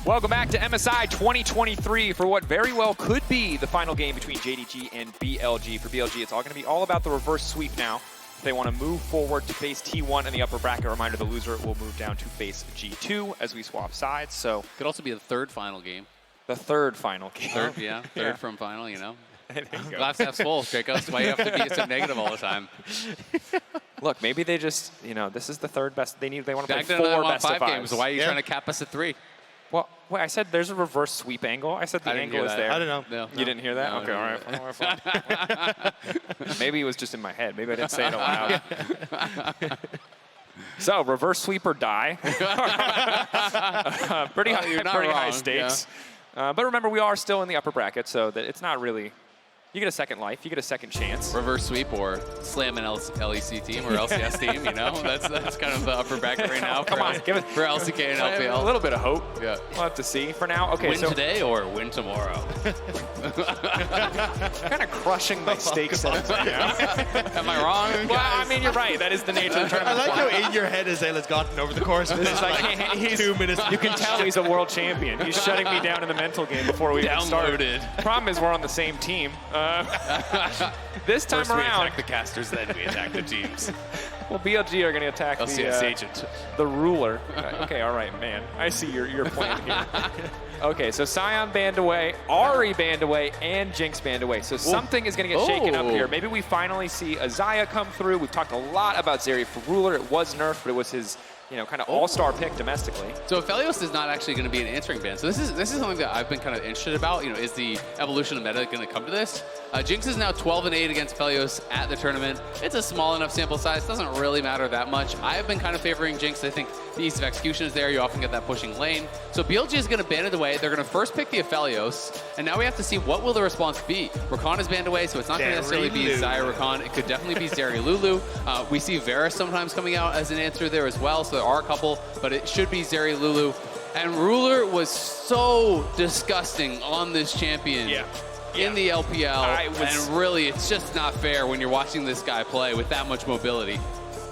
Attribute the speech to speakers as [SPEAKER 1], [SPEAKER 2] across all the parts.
[SPEAKER 1] Welcome back to MSI 2023 for what very well could be the final game between JDG and BLG. For BLG, it's all going to be all about the reverse sweep now. If they want to move forward to face T1 in the upper bracket, reminder, the loser will move down to face G2 as we swap sides. So
[SPEAKER 2] could also be the third final game.
[SPEAKER 1] The third final game.
[SPEAKER 2] Third, yeah. Third from final, you know. Glass half full, Draco. That's why you have to be so negative all the time.
[SPEAKER 1] Look, maybe they just, you know, this is the third best. They want to play
[SPEAKER 2] Back
[SPEAKER 1] 4 best of 5
[SPEAKER 2] games. So why are you trying to cap us at 3?
[SPEAKER 1] Well, wait, I said there's a reverse sweep angle. I said the angle is there.
[SPEAKER 3] I don't know.
[SPEAKER 2] No,
[SPEAKER 1] you didn't hear that?
[SPEAKER 2] No,
[SPEAKER 1] okay,
[SPEAKER 2] no,
[SPEAKER 1] all right. Maybe it was just in my head. Maybe I didn't say it out loud. So, reverse sweep or die. Pretty high stakes. Yeah. But remember, we are still in the upper bracket, so that it's not really... You get a second life. You get a second chance.
[SPEAKER 2] Reverse sweep or slam an LEC team or LCS team, you know? That's kind of the upper bracket right now.
[SPEAKER 1] Come on, give it
[SPEAKER 2] for LCK and LPL.
[SPEAKER 1] A little bit of hope.
[SPEAKER 2] Yeah.
[SPEAKER 1] We'll have to see. For now, okay.
[SPEAKER 2] Win today or win tomorrow?
[SPEAKER 1] Kind of crushing my stake settings right now.
[SPEAKER 2] Am I wrong?
[SPEAKER 1] Well, I mean, you're right. That is the nature of the tournament.
[SPEAKER 3] I like how in your head Azale's gotten over the course. This is like
[SPEAKER 1] he's
[SPEAKER 3] 2 minutes.
[SPEAKER 1] You can tell he's a world champion. He's shutting me down in the mental game before we even started. Problem is, we're on the same team. This time
[SPEAKER 2] First
[SPEAKER 1] around,
[SPEAKER 2] we attack the casters, then we attack the teams.
[SPEAKER 1] Well, BLG are going to attack
[SPEAKER 2] LCS agent.
[SPEAKER 1] The ruler. Okay, all right, man. I see your point here. Okay, so Sion banned away, Ari banned away, and Jinx banned away. So something is going to get shaken up here. Maybe we finally see Azaya come through. We've talked a lot about Zeri for ruler. It was nerfed, but it was his, you know, kind of all-star pick domestically.
[SPEAKER 2] So Aphelios is not actually going to be an answering ban. So this is something that I've been kind of interested about. You know, is the evolution of meta going to come to this? Jinx is now 12-8 against Aphelios at the tournament. It's a small enough sample size. Doesn't really matter that much. I have been kind of favoring Jinx. I think the ease of execution is there. You often get that pushing lane. So BLG is going to ban it away. They're going to first pick the Aphelios, and now we have to see what will the response be. Rakan is banned away, so it's not going to necessarily be Xayah Rakan. It could definitely be Zeri Lulu. We see Varus sometimes coming out as an answer there as well, so there are a couple, but it should be Zeri Lulu. And Ruler was so disgusting on this champion. In the LPL, and really, it's just not fair when you're watching this guy play with that much mobility.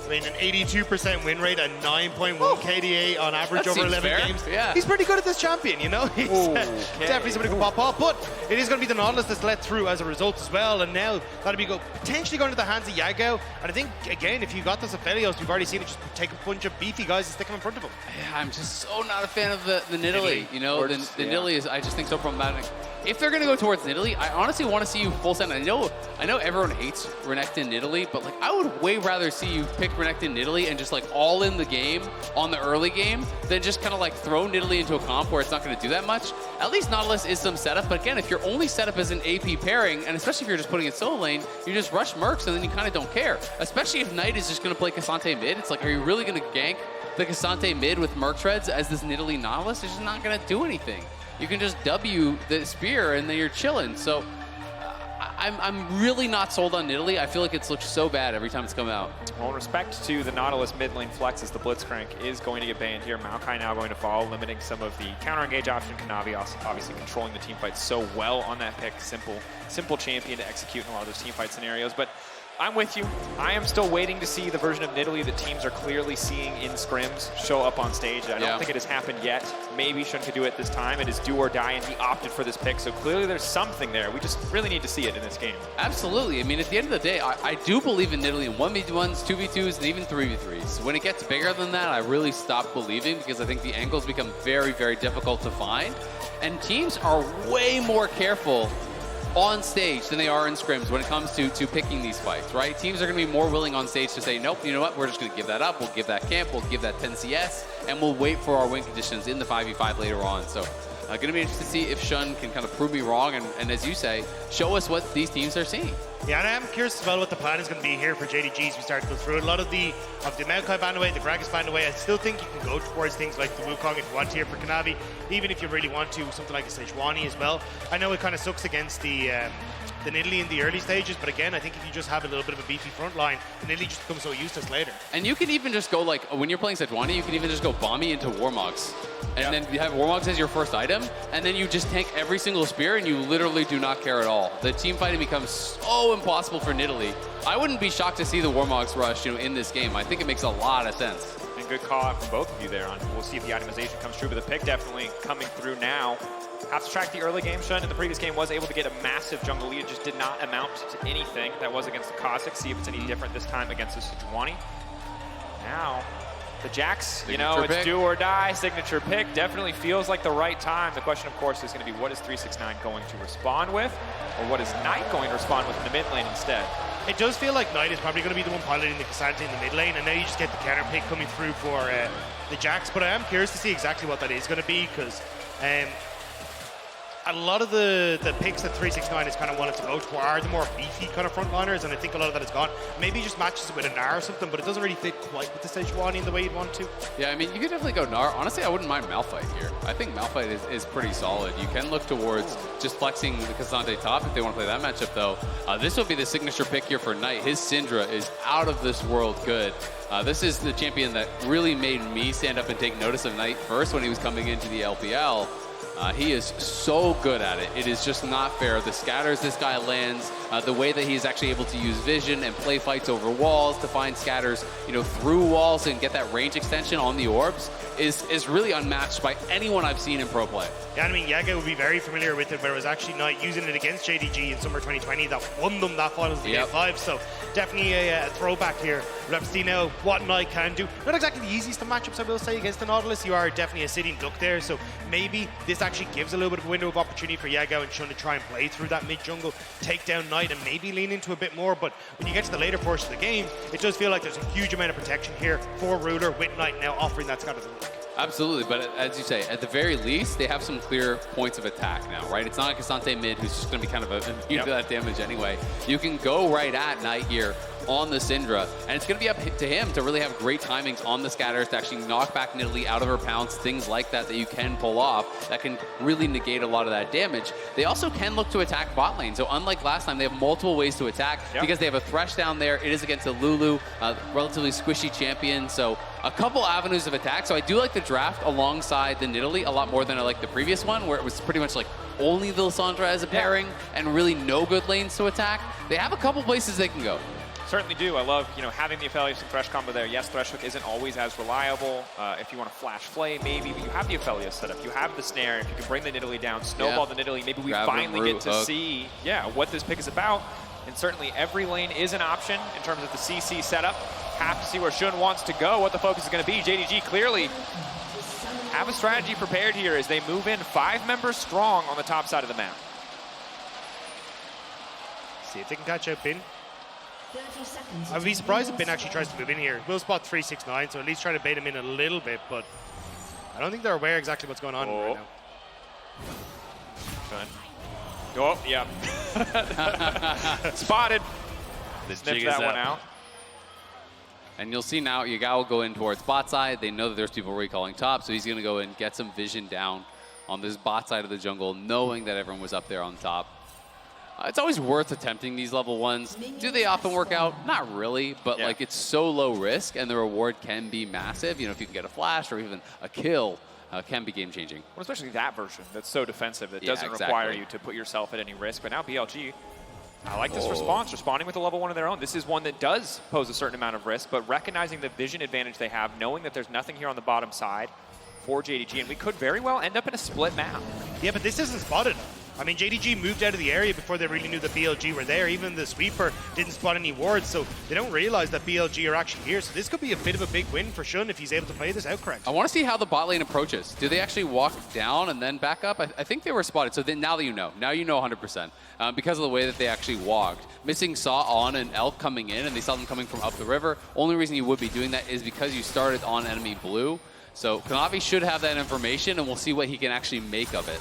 [SPEAKER 3] I mean, an 82% win rate, a 9.1 KDA on average over 11 games.
[SPEAKER 2] Yeah.
[SPEAKER 3] He's pretty good at this champion, you know? He's definitely somebody who can pop off, but it is going to be the Nautilus that's let through as a result as well, and now that'll be potentially going to the hands of Yagao. And I think, again, if you got this Aphelios, you've already seen it just take a bunch of beefy guys and stick them in front of him.
[SPEAKER 2] Yeah, I'm just so not a fan of the Nidalee. You know, the Nidalee is, I just think, so problematic. If they're going to go towards Nidalee, I honestly want to see you full send. I know everyone hates Renekton Nidalee, but like I would way rather see you pick Renekton Nidalee and just like all in the game on the early game than just kind of like throw Nidalee into a comp where it's not going to do that much. At least Nautilus is some setup, but again, if your only setup is an AP pairing, and especially if you're just putting it solo lane, you just rush Mercs and then you kind of don't care. Especially if Knight is just going to play Cassante mid. It's like, are you really going to gank the Cassante mid with Merc Treads as this Nidalee Nautilus? It's just not going to do anything. You can just W the spear and then you're chilling. So I'm really not sold on Nidalee. I feel like it's looked so bad every time it's come out.
[SPEAKER 1] Well, in respect to the Nautilus mid lane flex, as the Blitzcrank is going to get banned here. Maokai now going to follow, limiting some of the counter engage option. Kanavi obviously controlling the team fight so well on that pick. Simple champion to execute in a lot of those team fight scenarios. But I'm with you. I am still waiting to see the version of Nidalee that teams are clearly seeing in scrims show up on stage. I don't think it has happened yet. Maybe Shun could do it this time. It is do or die, and he opted for this pick. So clearly there's something there. We just really need to see it in this game.
[SPEAKER 2] Absolutely. I mean, at the end of the day, I do believe in Nidalee in 1v1s, 2v2s, and even 3v3s. When it gets bigger than that, I really stop believing because I think the angles become very, very difficult to find. And teams are way more careful on stage than they are in scrims when it comes to picking these fights, right? Teams are going to be more willing on stage to say, nope, you know what, we're just going to give that up, we'll give that camp, we'll give that 10 CS, and we'll wait for our win conditions in the 5v5 later on. So going to be interested to see if Shun can kind of prove me wrong and as you say, show us what these teams are seeing.
[SPEAKER 3] Yeah, and I'm curious as well what the plan is going to be here for JDG as we start to go through it. A lot of the Maokai banned away, the Gragas banned away. I still think you can go towards things like the Wukong if you want here for Kanavi, even if you really want to, something like a Sejuani as well. I know it kind of sucks against the than Italy in the early stages. But again, I think if you just have a little bit of a beefy front line, then Italy just becomes so useless later.
[SPEAKER 2] And you can even just go, like, when you're playing Sejuani, you can even just go Bomby into Warmogs. And then you have Warmogs as your first item, and then you just tank every single spear, and you literally do not care at all. The team fighting becomes so impossible for Nidalee. I wouldn't be shocked to see the Warmogs rush, in this game. I think it makes a lot of sense.
[SPEAKER 1] And good call out from both of you there. We'll see if the itemization comes true, but the pick definitely coming through now. Have to track the early game. Shun in the previous game was able to get a massive jungle lead. It just did not amount to anything. That was against the Cossacks. See if it's any different this time against the Sejuani. Now, the Jax, it's do or die. Signature pick definitely feels like the right time. The question, of course, is going to be what is 369 going to respond with, or what is Knight going to respond with in the mid lane instead?
[SPEAKER 3] It does feel like Knight is probably going to be the one piloting the Cassandra in the mid lane, and now you just get the counter pick coming through for the Jax. But I am curious to see exactly what that is going to be, because a lot of the picks that 369 is kind of wanted to go to are the more beefy kind of frontliners, and I think a lot of that is gone. Maybe he just matches it with a Gnar or something, but it doesn't really fit quite with the Sejuani in the way you'd want to.
[SPEAKER 2] Yeah, I mean, you could definitely go Gnar. Honestly, I wouldn't mind Malphite here. I think Malphite is pretty solid. You can look towards just flexing the Cassandra top if they want to play that matchup, though. This will be the signature pick here for Knight. His Syndra is out of this world good. This is the champion that really made me stand up and take notice of Knight first when he was coming into the LPL. He is so good at it. It is just not fair. The scatters this guy lands, the way that he's actually able to use vision and play fights over walls to find scatters, through walls and get that range extension on the orbs is really unmatched by anyone I've seen in pro play.
[SPEAKER 3] Yeah, I mean, Yaga would be very familiar with it, where it was actually Knight using it against JDG in summer 2020 that won them that finals of Game 5. So definitely a throwback here. We'll have to see now what Knight can do. Not exactly the easiest of matchups, I will say, against the Nautilus. You are definitely a sitting duck there, so maybe this actually gives a little bit of a window of opportunity for Yaga and Shun to try and play through that mid-jungle, take down Knight, and maybe lean into a bit more. But when you get to the later portion of the game, it does feel like there's a huge amount of protection here for Ruler, with Knight now offering that scatter to the look.
[SPEAKER 2] Absolutely, but as you say, at the very least, they have some clear points of attack now, right? It's not like Cassandra mid who's just going to be kind of immune to that damage anyway. You can go right at Knight here on the Syndra, and it's going to be up to him to really have great timings on the scatters to actually knock back Nidalee out of her pounce, things like that you can pull off that can really negate a lot of that damage. They also can look to attack bot lane, so unlike last time, they have multiple ways to attack because they have a Thresh down there. It is against a Lulu, relatively squishy champion, so a couple avenues of attack. So I do like the draft alongside the Nidalee a lot more than I like the previous one, where it was pretty much like only the Lissandra as a pairing and really no good lanes to attack. They have a couple places they can go.
[SPEAKER 1] Certainly do. I love, having the Aphelios and Thresh combo there. Yes, Thresh Hook isn't always as reliable. If you want to flash flame, maybe, but you have the Aphelios set up. You have the snare. If you can bring the Nidalee down, snowball the Nidalee, maybe we finally get to see, what this pick is about. And certainly every lane is an option in terms of the CC setup. Have to see where Shun wants to go, what the focus is going to be. JDG clearly have a strategy prepared here as they move in 5 members strong on the top side of the map.
[SPEAKER 3] See if they can catch out Bin. I'd be surprised if Bin actually tries to move in here. We'll spot 369, so at least try to bait him in a little bit, but I don't think they're aware exactly what's going on right now.
[SPEAKER 1] Good. Oh, yeah. Spotted. Sniffed that one out.
[SPEAKER 2] And you'll see now, Yagao will go in towards bot side. They know that there's people recalling top, so he's going to go and get some vision down on this bot side of the jungle, knowing that everyone was up there on top. It's always worth attempting these level 1s. Do they often work out? Not really, but like it's so low risk, and the reward can be massive. If you can get a flash or even a kill, can be game-changing.
[SPEAKER 1] Well, especially that version that's so defensive that doesn't require you to put yourself at any risk. But now BLG, I like this response, responding with a level 1 of their own. This is one that does pose a certain amount of risk, but recognizing the vision advantage they have, knowing that there's nothing here on the bottom side for JDG, and we could very well end up in a split map.
[SPEAKER 3] Yeah, but this isn't spotted. I mean, JDG moved out of the area before they really knew that BLG were there. Even the sweeper didn't spot any wards, so they don't realize that BLG are actually here. So this could be a bit of a big win for Shun if he's able to play this out correct.
[SPEAKER 2] I want to see how the bot lane approaches. Do they actually walk down and then back up? I think they were spotted, so then now that you know. Now you know 100%. Because of the way that they actually walked. Missing saw on an elk coming in, and they saw them coming from up the river. Only reason you would be doing that is because you started on enemy blue. So Kanavi should have that information, and we'll see what he can actually make of it.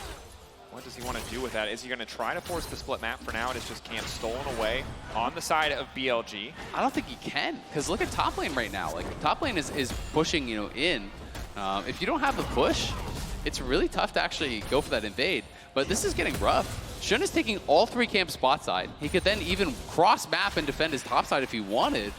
[SPEAKER 1] What does he want to do with that? Is he going to try to force the split map for now? It is just Camp stolen away on the side of BLG.
[SPEAKER 2] I don't think he can, because look at top lane right now. Like, top lane is pushing, in. If you don't have the push, it's really tough to actually go for that invade. but this is getting rough. Shun is taking all 3 camps spot side. He could then even cross map and defend his top side if he wanted.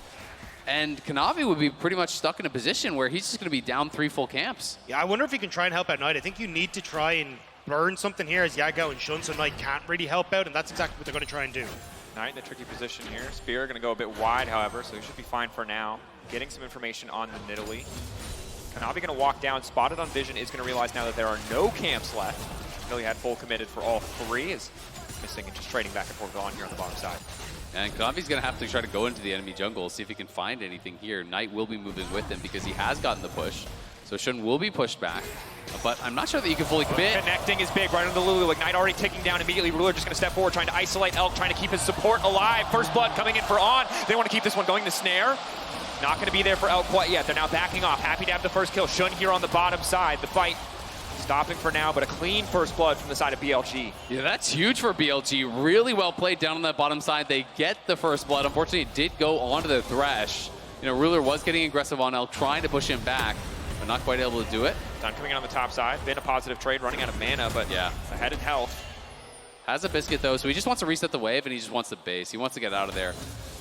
[SPEAKER 2] And Kanavi would be pretty much stuck in a position where he's just going to be down 3 full camps.
[SPEAKER 3] Yeah, I wonder if he can try and help out Knight. I think you need to try and burn something here as Yagao and Shun, so Knight can't really help out, and that's exactly what they're going to try and do.
[SPEAKER 1] Knight in a tricky position here. Spear going to go a bit wide, however, so he should be fine for now. Getting some information on the Nidalee. Kanavi going to walk down. Spotted on Vision is going to realize now that there are no camps left. Nidalee had full committed for all 3. Is missing and just trading back and forth on here on the bottom side.
[SPEAKER 2] And Kanavi's going to have to try to go into the enemy jungle, see if he can find anything here. Knight will be moving with him because he has gotten the push. So Shun will be pushed back. But I'm not sure that you can fully commit.
[SPEAKER 1] Connecting is big right on the Lulu. Like Knight already taking down immediately. Ruler just going to step forward, trying to isolate Elk, trying to keep his support alive. First blood coming in for On. They want to keep this one going. The snare. Not going to be there for Elk quite yet. They're now backing off. Happy to have the first kill. Shun here on the bottom side. The fight stopping for now, but a clean first blood from the side of BLG.
[SPEAKER 2] Yeah, that's huge for BLG. Really well played down on that bottom side. They get the first blood. Unfortunately, it did go onto the Thresh. You know, Ruler was getting aggressive on Elk, trying to push him back, but not quite able to do it.
[SPEAKER 1] Done coming in on the top side. Been a positive trade, running out of mana, but yeah, ahead in health.
[SPEAKER 2] Has a biscuit though, so he just wants to reset the wave and he just wants the base. He wants to get out of there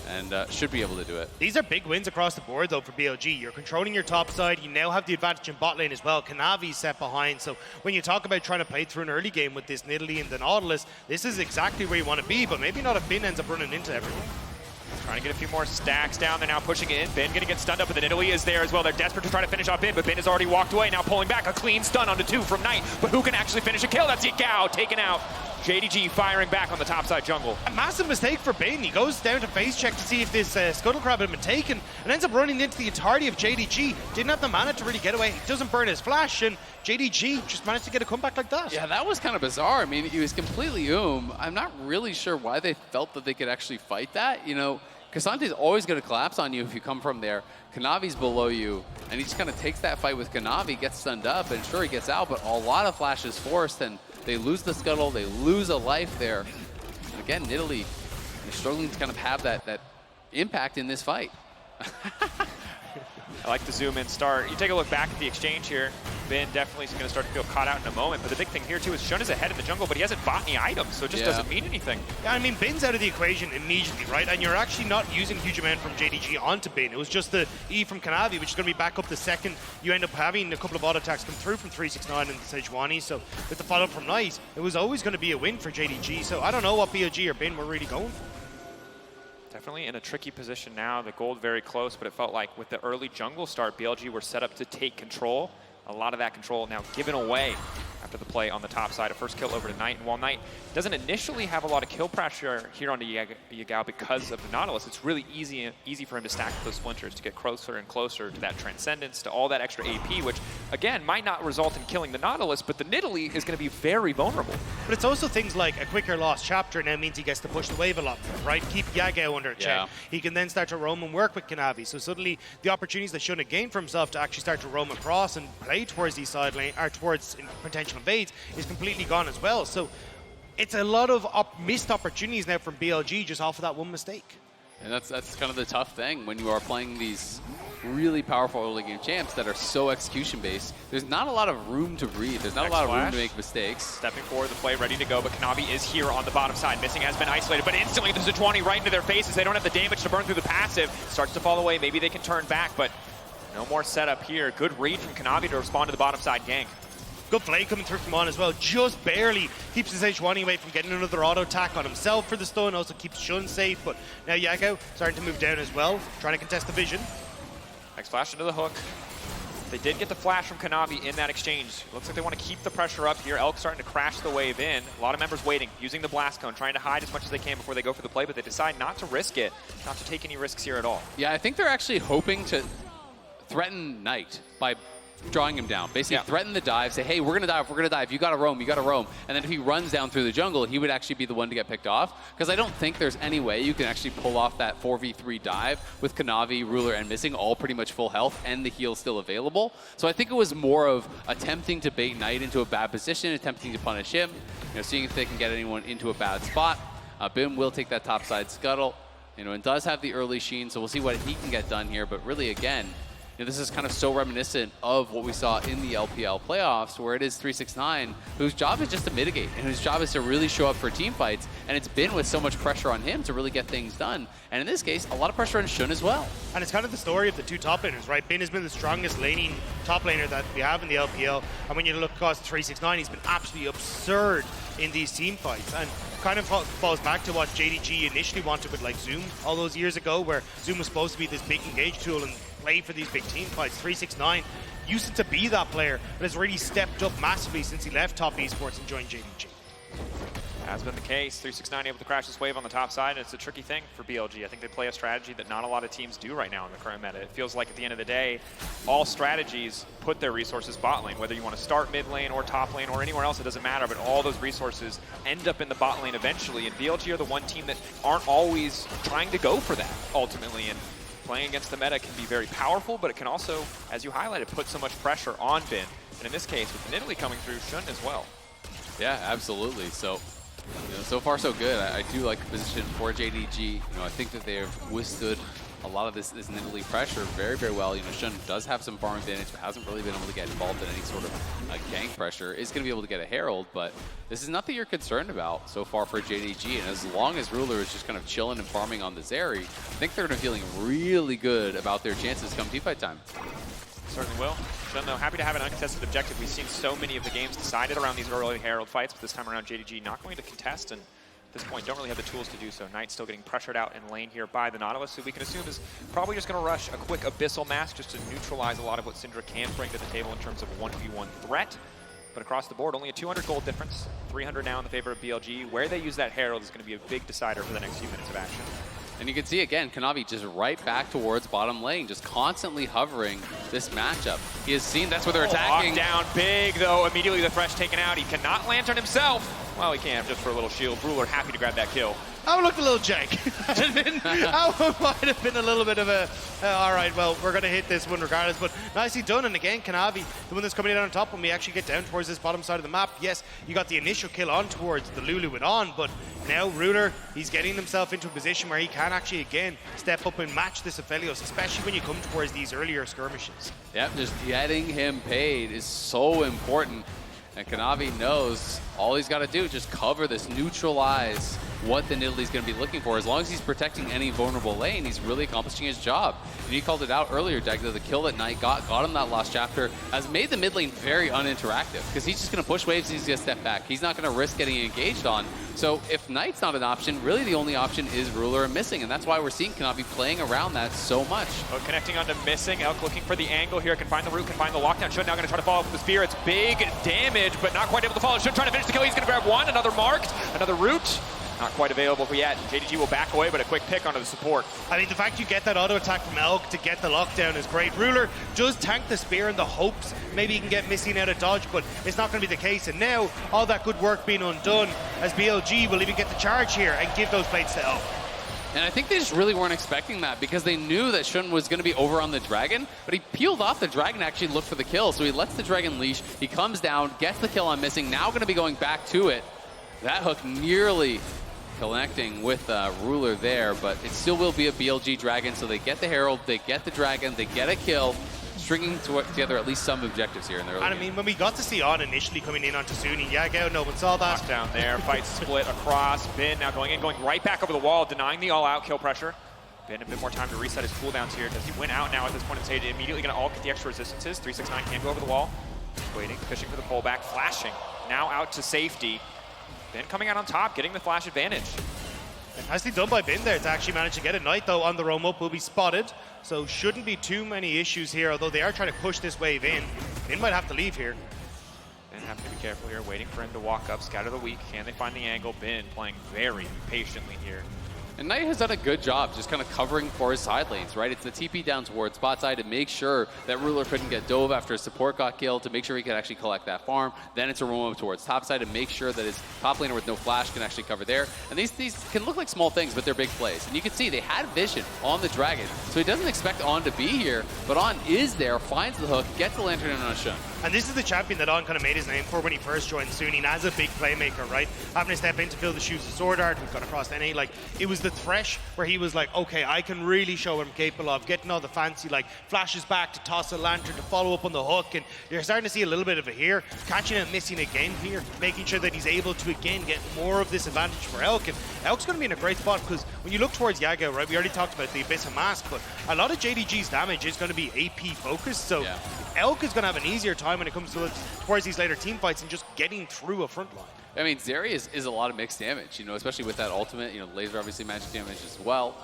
[SPEAKER 2] and should be able to do it.
[SPEAKER 3] These are big wins across the board though for BLG. You're controlling your top side. You now have the advantage in bot lane as well. Kanavi's set behind. So when you talk about trying to play through an early game with this Nidalee and the Nautilus, this is exactly where you want to be, but maybe not if Bin ends up running into everyone.
[SPEAKER 1] Trying to get a few more stacks down. They're now pushing it in. Bin going to get stunned up, but the Nidalee is there as well. They're desperate to try to finish off Bin, but Bin has already walked away. Now pulling back. A clean stun onto 2 from Knight. But who can actually finish a kill? That's Yagao taken out. JDG firing back on the top side jungle.
[SPEAKER 3] A massive mistake for Bin. He goes down to face check to see if this Scuttle Crab had been taken and ends up running into the entirety of JDG. Didn't have the mana to really get away. He doesn't burn his flash, and JDG just managed to get a comeback like that.
[SPEAKER 2] Yeah, that was kind of bizarre. I mean, he was completely I'm not really sure why they felt that they could actually fight that. You know, Kasante's always going to collapse on you if you come from there. Kanavi's below you, and he just kind of takes that fight with Kanavi, gets stunned up, and sure, he gets out, but a lot of flashes forced, and they lose the Scuttle, they lose a life there. And again, Nidalee is struggling to kind of have that impact in this fight.
[SPEAKER 1] I like the zoom in start. You take a look back at the exchange here. Bin definitely is going to start to feel caught out in a moment. But the big thing here, too, is Shun is ahead in the jungle, but he hasn't bought any items, so it just doesn't mean anything. Yeah,
[SPEAKER 3] I mean, Bin's out of the equation immediately, right? And you're actually not using a huge amount from JDG onto Bin. It was just the E from Kanavi, which is going to be back up the second. You end up having a couple of auto attacks come through from 369 and the Sejuani. So with the follow-up from Knight, it was always going to be a win for JDG. So I don't know what BLG or Bin were really going for.
[SPEAKER 1] Definitely in a tricky position now. The gold very close, but it felt like with the early jungle start, BLG were set up to take control. A lot of that control now given away after the play on the top side. A first kill over to Knight, and while Knight doesn't initially have a lot of kill pressure here on the Yagao because of the Nautilus, it's really easy for him to stack those splinters to get closer and closer to that Transcendence, to all that extra AP, which, again, might not result in killing the Nautilus, but the Nidalee is going to be very vulnerable.
[SPEAKER 3] But it's also things like a quicker lost chapter now means he gets to push the wave a lot more, right? Keep Yagao under check. He can then start to roam and work with Kanavi. So suddenly the opportunities that shouldn't have gained for himself to actually start to roam across and play towards these side lane, or towards potential invades, is completely gone as well. So it's a lot of missed opportunities now from BLG just off of that one mistake.
[SPEAKER 2] And that's kind of the tough thing when you are playing these really powerful early game champs that are so execution based. There's not a lot of room to breathe. There's not a lot of room to make mistakes.
[SPEAKER 1] Stepping forward, the play ready to go, but Kanavi is here on the bottom side. Missing has been isolated, but instantly the Sejuani right into their faces. They don't have the damage to burn through the passive. Starts to fall away. Maybe they can turn back, but no more setup here. Good read from Kanavi to respond to the bottom side gank.
[SPEAKER 3] Good play coming through from On as well. Just barely keeps his Sejuani away from getting another auto attack on himself for the stun. Also keeps Shun safe, but now Yagao starting to move down as well, trying to contest the vision.
[SPEAKER 1] Next flash into the hook. They did get the flash from Kanavi in that exchange. Looks like they want to keep the pressure up here. Elk starting to crash the wave in. A lot of members waiting, using the blast cone, trying to hide as much as they can before they go for the play, but they decide not to risk it, not to take any risks here at all.
[SPEAKER 2] Yeah, I think they're actually hoping to threaten Knight by drawing him down. Basically threaten the dive, say, hey, we're going to dive, you got to roam, you got to roam. And then if he runs down through the jungle, he would actually be the one to get picked off. Because I don't think there's any way you can actually pull off that 4v3 dive with Kanavi, Ruler, and Missing all pretty much full health and the heal still available. So I think it was more of attempting to bait Knight into a bad position, attempting to punish him, seeing if they can get anyone into a bad spot. Bim will take that top side Scuttle, and does have the early Sheen, so we'll see what he can get done here. But really, again, this is kind of so reminiscent of what we saw in the LPL playoffs, where it is 369, whose job is just to mitigate and whose job is to really show up for team fights. And it's been with so much pressure on him to really get things done. And in this case, a lot of pressure on Shun as well.
[SPEAKER 3] And it's kind of the story of the two top laners, right? Bin has been the strongest laning top laner that we have in the LPL. And when you look across 369, he's been absolutely absurd in these team fights. And kind of falls back to what JDG initially wanted with like Zoom all those years ago, where Zoom was supposed to be this big engage tool and play for these big team fights. 369 used to be that player, but has really stepped up massively since he left Top Esports and joined JDG.
[SPEAKER 1] Has been the case. 369 able to crash this wave on the top side, and it's a tricky thing for BLG. I think they play a strategy that not a lot of teams do right now in the current meta. It feels like at the end of the day, all strategies put their resources bot lane. Whether you want to start mid lane or top lane or anywhere else, it doesn't matter, but all those resources end up in the bot lane eventually, and BLG are the one team that aren't always trying to go for that, ultimately. And playing against the meta can be very powerful, but it can also, as you highlighted, put so much pressure on Bin. And in this case, with Nidalee coming through, Shun as well.
[SPEAKER 2] Yeah, absolutely. So, so far so good. I do like the position for JDG. I think that they have withstood a lot of this Nidalee pressure very, very well. Shun does have some farm advantage, but hasn't really been able to get involved in any sort of gank pressure. Is going to be able to get a Herald, but this is nothing you're concerned about so far for JDG. And as long as Ruler is just kind of chilling and farming on the Zeri, I think they're going to be feeling really good about their chances come teamfight time.
[SPEAKER 1] Certainly will. Shun, though, happy to have an uncontested objective. We've seen so many of the games decided around these early Herald fights, but this time around JDG not going to contest, and at this point don't really have the tools to do so. Knight still getting pressured out in lane here by the Nautilus, who we can assume is probably just going to rush a quick Abyssal Mask just to neutralize a lot of what Syndra can bring to the table in terms of a 1v1 threat. But across the board, only a 200 gold difference, 300 now in the favor of BLG. Where they use that Herald is going to be a big decider for the next few minutes of action.
[SPEAKER 2] And you can see again, Kanavi just right back towards bottom lane, just constantly hovering this matchup. He has seen that's where they're attacking.
[SPEAKER 1] Down big though, immediately the Thresh taken out. He cannot Lantern himself. Well, he can just for a little shield. Ruler happy to grab that kill.
[SPEAKER 3] That looked a little jank. That might have been a little bit of a, all right, well, we're going to hit this one regardless, but nicely done. And again, Kanavi, the one that's coming in on top when we actually get down towards this bottom side of the map. Yes, you got the initial kill on towards the Lulu and on, but now Ruler, he's getting himself into a position where he can actually, again, step up and match this Aphelios, especially when you come towards these earlier skirmishes.
[SPEAKER 2] Yep, just getting him paid is so important. And Kanavi knows all he's got to do is just cover this, neutralize what the Nidalee's going to be looking for. As long as he's protecting any vulnerable lane, he's really accomplishing his job. And you called it out earlier, Dag, that the kill that Knight got him that last chapter, has made the mid lane very uninteractive, because he's just going to push waves and he's going to step back. He's not going to risk getting engaged on. So if Knight's not an option, really the only option is Ruler and Missing, and that's why we're seeing Kanavi playing around that so much.
[SPEAKER 1] Oh, connecting onto Missing, Elk looking for the angle here, can find the root, can find the lockdown. Shun now going to try to follow up with the spear. It's big damage, but not quite able to follow. Shun trying to finish the kill. He's going to grab one, another marked, another root. Not quite available yet. JDG will back away, but a quick pick onto the support.
[SPEAKER 3] I mean, the fact you get that auto attack from Elk to get the lockdown is great. Ruler does tank the spear in the hopes maybe he can get Missing out of dodge, but it's not going to be the case. And now, all that good work being undone, as BLG will even get the charge here and give those plates to Elk.
[SPEAKER 2] And I think they just really weren't expecting that, because they knew that Shun was going to be over on the Dragon, but he peeled off the Dragon to actually look for the kill. So he lets the Dragon leash, he comes down, gets the kill on Missing, now going to be going back to it. That hook nearly connecting with Ruler there, but it still will be a BLG Dragon, so they get the Herald, they get the Dragon, they get a kill, stringing together at least some objectives here in the early game.
[SPEAKER 3] And I mean, when we got to see On initially coming in onto Suni, Yagao, no one saw that.
[SPEAKER 1] Down there, fight split across. Bin now going right back over the wall, denying the all-out kill pressure. Bin a bit more time to reset his cooldowns here. Does he win out now at this point in stage? Immediately going to ult get the extra resistances. 369 can't go over the wall. Waiting, fishing for the pullback, flashing. Now out to safety. Bin coming out on top, getting the flash advantage.
[SPEAKER 3] And nicely done by Bin there to actually manage to get a Knight, though, on the roam up, will be spotted. So shouldn't be too many issues here, although they are trying to push this wave in. Bin might have to leave here.
[SPEAKER 1] Bin having to be careful here, waiting for him to walk up, scatter the weak. Can they find the angle? Bin playing very patiently here.
[SPEAKER 2] And Knight has done a good job just kind of covering for his side lanes, right? It's the TP down towards bot side to make sure that Ruler couldn't get dove after his support got killed, to make sure he could actually collect that farm. Then it's a roam up towards top side to make sure that his top laner with no flash can actually cover there. And these can look like small things, but they're big plays. And you can see they had vision on the Dragon, so he doesn't expect On to be here, but On is there, finds the hook, gets the Lantern in on Shun.
[SPEAKER 3] And this is the champion that On kind of made his name for when he first joined Sunny as a big playmaker, right? Having to step in to fill the shoes of Sword Art, we've gone across NA. Like, it was the Thresh where he was like, okay, I can really show what I'm capable of, getting all the fancy, like, flashes back to toss a lantern, to follow up on the hook. And you're starting to see a little bit of it here. Catching it, missing again here, making sure that he's able to, again, get more of this advantage for Elk. And Elk's going to be in a great spot because when you look towards Yago, right, we already talked about the Abyss of Mask, but a lot of JDG's damage is going to be AP focused. So Elk is going to have an easier time when it comes to towards these later team fights and just getting through a front line.
[SPEAKER 2] I mean, Zeri is a lot of mixed damage, you know, especially with that ultimate. You know, laser obviously magic damage as well.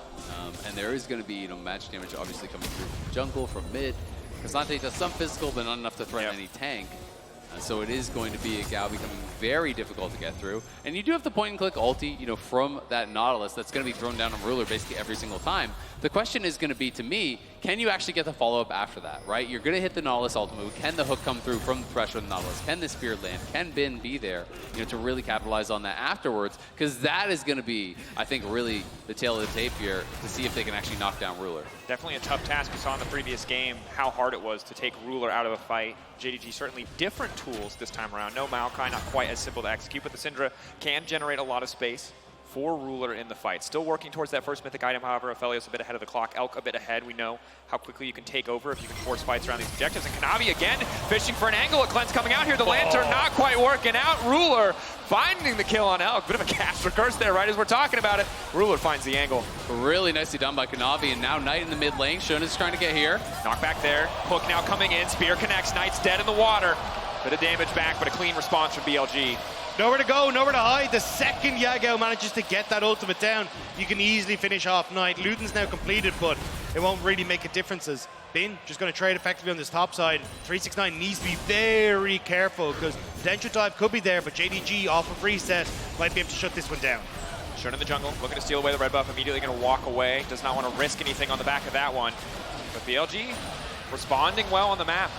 [SPEAKER 2] And there is going to be, you know, magic damage obviously coming through from jungle, from mid. Cassante does some physical, but not enough to threaten any tank. So it is going to be a Gao becoming very difficult to get through. And you do have the point and click ulti, you know, from that Nautilus that's going to be thrown down on Ruler basically every single time. The question is going to be, to me, can you actually get the follow-up after that, right? You're going to hit the Nautilus ultimate. Can the hook come through from the threshold of the Nautilus? Can the spear land? Can Bin be there, you know, to really capitalize on that afterwards? Because that is going to be, I think, really the tail of the tape here to see if they can actually knock down Ruler.
[SPEAKER 1] Definitely a tough task. We saw in the previous game how hard it was to take Ruler out of a fight. JDG certainly different tools this time around. No Maokai, not quite as simple to execute, but the Syndra can generate a lot of space for Ruler in the fight. Still working towards that first mythic item, however. Aphelios a bit ahead of the clock. Elk a bit ahead. We know how quickly you can take over if you can force fights around these objectives. And Kanavi again fishing for an angle. A cleanse coming out here. The Lantern not quite working out. Ruler finding the kill on Elk. Bit of a caster curse there right as we're talking about it. Ruler finds the angle.
[SPEAKER 2] Really nicely done by Kanavi. And now Knight in the mid lane. Shun is trying to get here.
[SPEAKER 1] Knockback there. Hook now coming in. Spear connects. Knight's dead in the water. Bit of damage back, but a clean response from BLG.
[SPEAKER 3] Nowhere to go, nowhere to hide. The second Yago manages to get that ultimate down, you can easily finish off Knight. Luden's now completed, but it won't really make a difference as Bin just going to trade effectively on this top side. 369 needs to be very careful because potential dive could be there, but JDG off of reset might be able to shut this one down.
[SPEAKER 1] Shun in the jungle, looking to steal away the red buff, immediately going to walk away. Does not want to risk anything on the back of that one. But BLG responding well on the map.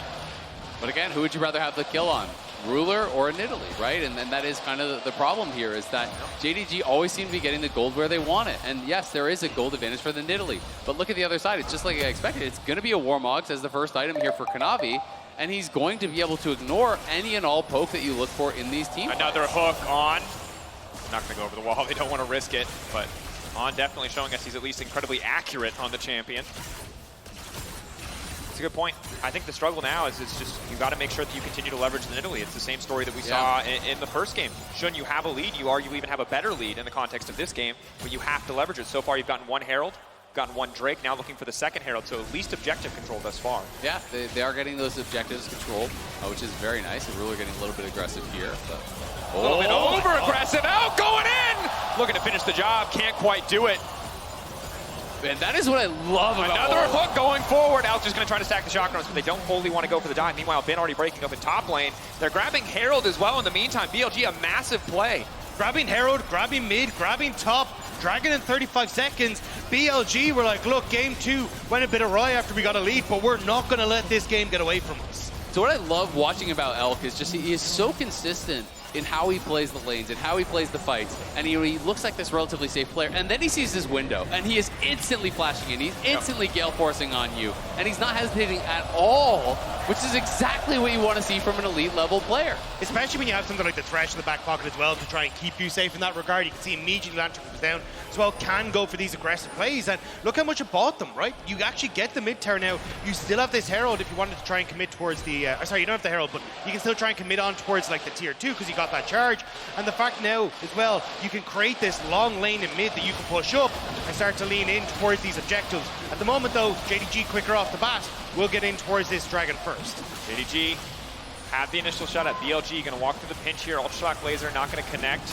[SPEAKER 2] But again, who would you rather have the kill on? Ruler or Nidalee, right? And that is kind of the problem here is that JDG always seem to be getting the gold where they want it. And yes, there is a gold advantage for the Nidalee. But look at the other side. It's just like I expected. It's going to be a Warmogs as the first item here for Kanavi. And he's going to be able to ignore any and all poke that you look for in these teams.
[SPEAKER 1] Another hook on. Not going to go over the wall. They don't want to risk it. But On definitely showing us he's at least incredibly accurate on the champion. That's a good point. I think the struggle now is it's just you got to make sure that you continue to leverage the Nidalee. It's the same story that we saw in the first game. Shouldn't you have a lead? You argue even have a better lead in the context of this game, but you have to leverage it. So far, you've gotten one Herald, gotten one Drake, now looking for the second Herald, so at least objective control thus far.
[SPEAKER 2] Yeah, they are getting those objectives controlled, which is very nice. And Ruler getting a little bit aggressive here. But
[SPEAKER 1] a little bit over-aggressive. Out, going in! Looking to finish the job, can't quite do it.
[SPEAKER 2] And that is what I love about
[SPEAKER 1] Another hook going forward. Al's just going to try to stack the shotguns, but they don't wholly want to go for the dive. Meanwhile, Ben already breaking up in top lane. They're grabbing Herald as well in the meantime. BLG, a massive play.
[SPEAKER 3] Grabbing Herald, grabbing mid, grabbing top, Dragon in 35 seconds. BLG were like, look, game 2 went a bit awry after we got a lead, but we're not going to let this game get away from us.
[SPEAKER 2] So what I love watching about Elk is just he is so consistent in how he plays the lanes and how he plays the fights, and he looks like this relatively safe player, and then he sees this window and he is instantly flashing in, he's instantly gale forcing on you, and he's not hesitating at all, which is exactly what you want to see from an elite level player.
[SPEAKER 3] Especially when you have something like the Thresh in the back pocket as well to try and keep you safe in that regard. You can see immediately Lantern comes down as well, can go for these aggressive plays, and look how much it bought them, right? You actually get the mid tower now. You still have this Herald if you wanted to try and commit towards the sorry, you don't have the Herald, but you can still try and commit on towards like the tier 2 because you got that charge. And the fact now as well, you can create this long lane in mid that you can push up and start to lean in towards these objectives. At the moment though, JDG quicker off the bat will get in towards this Dragon first.
[SPEAKER 1] JDG had the initial shot at BLG, going to walk through the pinch here. Ultra Shock Laser not going to connect.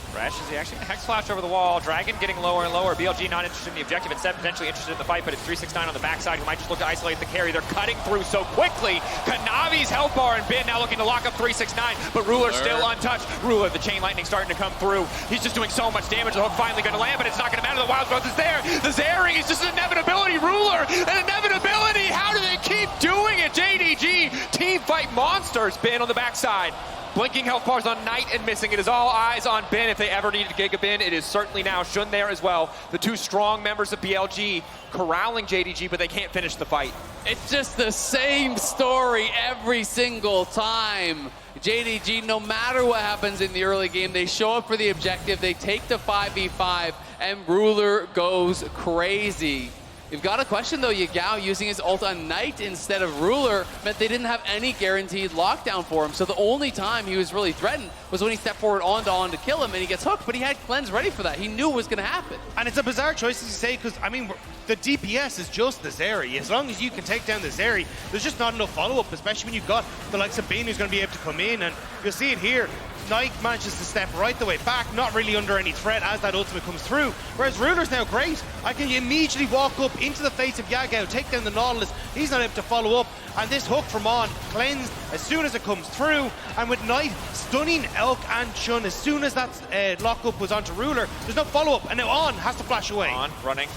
[SPEAKER 1] Fresh, is he actually going to Hex Flash over the wall? Dragon getting lower and lower. BLG not interested in the objective, instead potentially interested in the fight, but it's 369 on the backside who might just look to isolate the carry. They're cutting through so quickly. Kanavi's health bar and Bin now looking to lock up 369, but Ruler still untouched. Ruler, the Chain Lightning starting to come through. He's just doing so much damage. The hook finally going to land, but it's not going to matter. The Wild Growth is there. The Zaring is just an inevitability. Ruler, an inevitability. How do they keep doing it? JDG, team fight monsters. Bin on the backside. Blinking health bars on Knight and missing. It is all eyes on Bin. If they ever needed to Giga Bin, it is certainly now. Shun there as well. The two strong members of BLG corralling JDG, but they can't finish the fight.
[SPEAKER 2] It's just the same story every single time. JDG, no matter what happens in the early game, they show up for the objective, they take the 5v5, and Ruler goes crazy. You've got a question though, Yagao using his ult on Knight instead of Ruler meant they didn't have any guaranteed lockdown for him. So the only time he was really threatened was when he stepped forward on to kill him and he gets hooked, but he had cleanse ready for that. He knew it was gonna happen.
[SPEAKER 3] And it's a bizarre choice to say, because I mean, the DPS is just the Zeri. As long as you can take down the Zeri, there's just not enough follow-up, especially when you've got the likes of Bane who's gonna be able to come in, and you'll see it here. Knight manages to step right the way back, not really under any threat as that ultimate comes through. Whereas Ruler's now great. I can immediately walk up into the face of Yagao, take down the Nautilus. He's not able to follow up. And this hook from On cleansed as soon as it comes through. And with Knight stunning Elk and Chun as soon as that lockup was onto Ruler, there's no follow-up. And now On has to flash away.
[SPEAKER 1] On, running.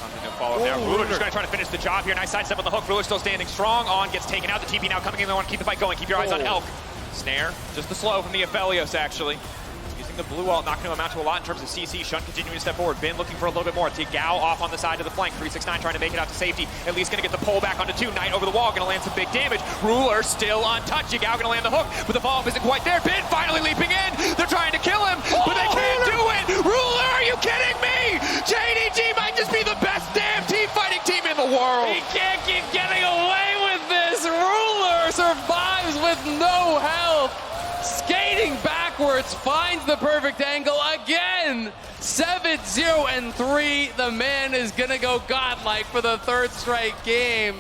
[SPEAKER 1] Something to follow now. Ruler just going to try to finish the job here. Nice sidestep on the hook. Ruler still standing strong. On gets taken out. The TP now coming in. They want to keep the fight going. Keep your eyes on Elk. Snare, just the slow from the Aphelios actually. Using the blue ult, not going to amount to a lot in terms of CC. Shun continuing to step forward. Bin looking for a little bit more. Gao off on the side of the flank. 369 trying to make it out to safety. At least going to get the pull back onto 2. Knight over the wall, going to land some big damage. Ruler still untouched. Gao going to land the hook, but the follow-up isn't quite there. Bin finally leaping in. They're trying to kill him, but they can't do it. Ruler, are you kidding me? JDG might just be the best damn team fighting team in the world.
[SPEAKER 2] He can't keep getting away with this. Ruler survives with no health. Skating backwards, finds the perfect angle again. 7-0-3. The man is gonna go godlike for the 3rd straight game.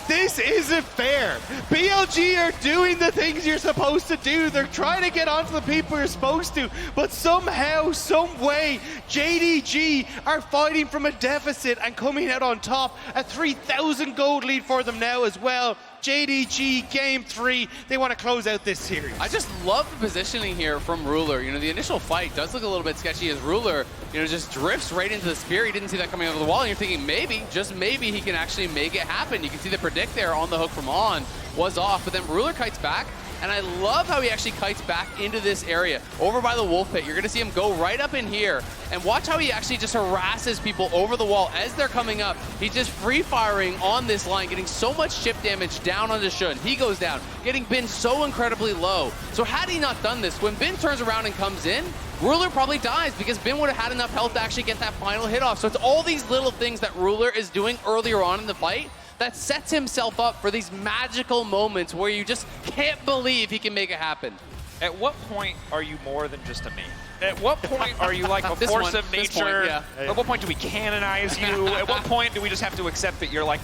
[SPEAKER 3] This isn't fair. BLG are doing the things you're supposed to do. They're trying to get onto the people you're supposed to, but somehow, some way, JDG are fighting from a deficit and coming out on top. A 3,000 gold lead for them now as well. JDG game 3, they want to close out this series.
[SPEAKER 2] I just love the positioning here from Ruler. You know, the initial fight does look a little bit sketchy as Ruler, you know, just drifts right into the spear. He didn't see that coming over the wall, and you're thinking maybe, just maybe, he can actually make it happen. You can see the predict there on the hook from On was off, but then Ruler kites back, and I love how he actually kites back into this area, over by the wolf pit. You're gonna see him go right up in here, and watch how he actually just harasses people over the wall as they're coming up. He's just free firing on this line, getting so much chip damage down onto Shun. He goes down, getting Bin so incredibly low. So had he not done this, when Bin turns around and comes in, Ruler probably dies because Bin would have had enough health to actually get that final hit off. So it's all these little things that Ruler is doing earlier on in the fight that sets himself up for these magical moments where you just can't believe he can make it happen.
[SPEAKER 1] At what point are you more than just a meme? At what point are you like a force of nature?
[SPEAKER 2] Yeah.
[SPEAKER 1] At what point do we canonize you? At what point do we just have to accept that you're like,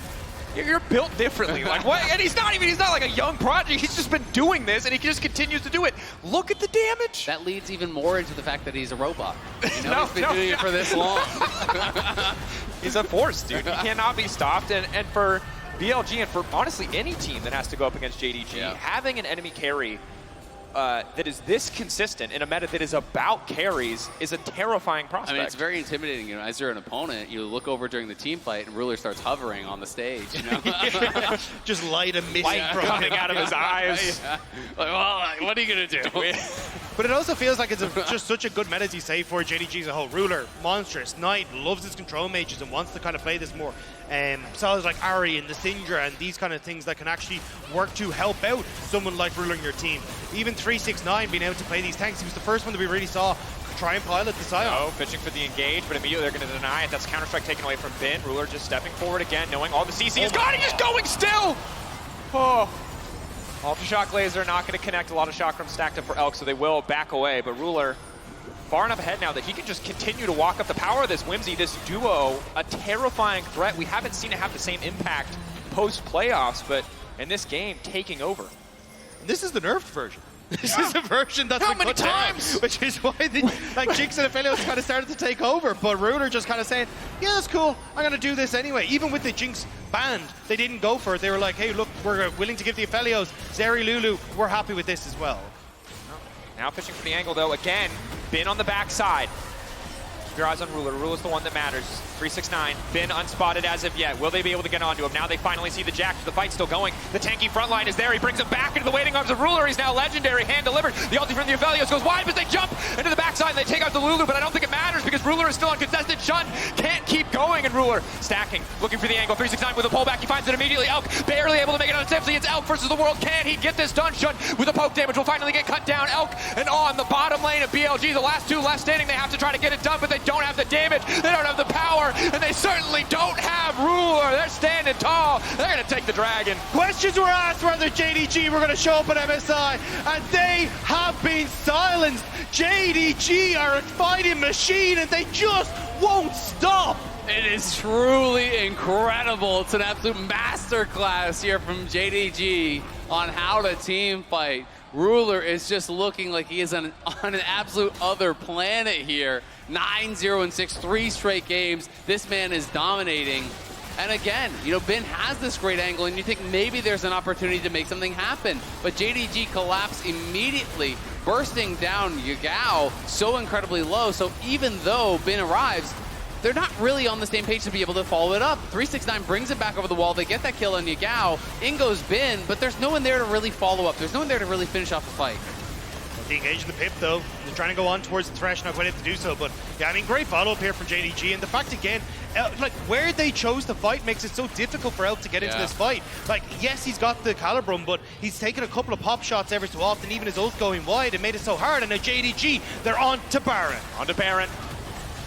[SPEAKER 1] you're built differently? Like what? And he's not like a young prodigy. He's just been doing this and he just continues to do it. Look at the damage.
[SPEAKER 2] That leads even more into the fact that he's a robot. You know, he's been doing it for this long.
[SPEAKER 1] He's a force, dude. He cannot be stopped. And for BLG and for honestly any team that has to go up against JDG, having an enemy carry that is this consistent in a meta that is about carries is a terrifying prospect.
[SPEAKER 2] I mean, it's very intimidating. You know, as you're an opponent, you look over during the team fight and Ruler starts hovering on the stage. You know,
[SPEAKER 3] just light and mist
[SPEAKER 1] coming out of his eyes.
[SPEAKER 2] Yeah. Like, well, what are you gonna do?
[SPEAKER 3] But it also feels like it's just such a good meta, as you say, for JDG as a whole. Ruler, monstrous. Knight loves his control mages and wants to kind of play this more. Solids like Ari and the Syndra and these kind of things that can actually work to help out someone like Ruler in your team. Even 369 being able to play these tanks, he was the first one that we really saw try and pilot the Scion.
[SPEAKER 1] Oh, pitching for the engage, but immediately they're going to deny it. That's Counter-Strike taken away from Bin. Ruler just stepping forward again, knowing all the CC is gone. He's going still! Oh. Ultra Shock Laser not going to connect. A lot of Chakram stacked up for Elk, so they will back away. But Ruler far enough ahead now that he can just continue to walk up. The power of this Whimsy, this duo, a terrifying threat. We haven't seen it have the same impact post-playoffs, but in this game, taking over.
[SPEAKER 3] This is the nerfed version. This is a version that's
[SPEAKER 1] How
[SPEAKER 3] been
[SPEAKER 1] many
[SPEAKER 3] cut down,
[SPEAKER 1] times?
[SPEAKER 3] which is why like Jinx and Aphelios kind of started to take over, but Ruler just kind of saying, yeah, that's cool, I'm going to do this anyway. Even with the Jinx banned, they didn't go for it. They were like, hey, look, we're willing to give the Aphelios, Zeri, Lulu, we're happy with this as well.
[SPEAKER 1] Now pitching for the angle, though. Again, Bin on the backside. your eyes on Ruler. Ruler's the one that matters. 369, been unspotted as of yet. Will they be able to get onto him? Now they finally see the Jack. The fight's still going. The tanky front line is there. He brings him back into the waiting arms of Ruler. He's now legendary, hand delivered. The ulti from the Aphelios goes wide, but they jump into the backside and they take out the Lulu, but I don't think it matters because Ruler is still uncontested. Shun can't keep going, and Ruler stacking, looking for the angle. 369 with a pullback. He finds it immediately. Elk barely able to make it on Tipsy. It's Elk versus the world. Can he get this done? Shun with a poke damage will finally get cut down. Elk and on the bottom lane of BLG. The last two left standing. They have to try to get it done, but they don't have the damage. They don't have the power, and they certainly don't have Ruler. They're standing tall. They're going to take the dragon.
[SPEAKER 3] Questions were asked whether JDG were going to show up at MSI, and they have been silenced. JDG are a fighting machine, and they just won't stop.
[SPEAKER 2] It is truly incredible. It's an absolute masterclass here from JDG on how to team fight. Ruler is just looking like he is on an absolute other planet here. 9-0-6, 3 straight games. This man is dominating. And again, you know, Ben has this great angle, and you think maybe there's an opportunity to make something happen. But JDG collapsed immediately, bursting down Yagao so incredibly low. So even though Ben arrives, they're not really on the same page to be able to follow it up. 369 brings it back over the wall. They get that kill on Yagao. In goes Ben, but there's no one there to really follow up. There's no one there to really finish off the fight.
[SPEAKER 3] The engage in the pip, though. They're trying to go on towards the Thresh, not quite able to do so. But yeah, I mean, great follow-up here from JDG. And the fact, again, like, where they chose to fight makes it so difficult for Elk to get into this fight. Like, yes, he's got the Calibrum, but he's taken a couple of pop shots every so often. Even his ult going wide, it made it so hard. And now JDG, they're on to Baron.
[SPEAKER 1] On to Baron.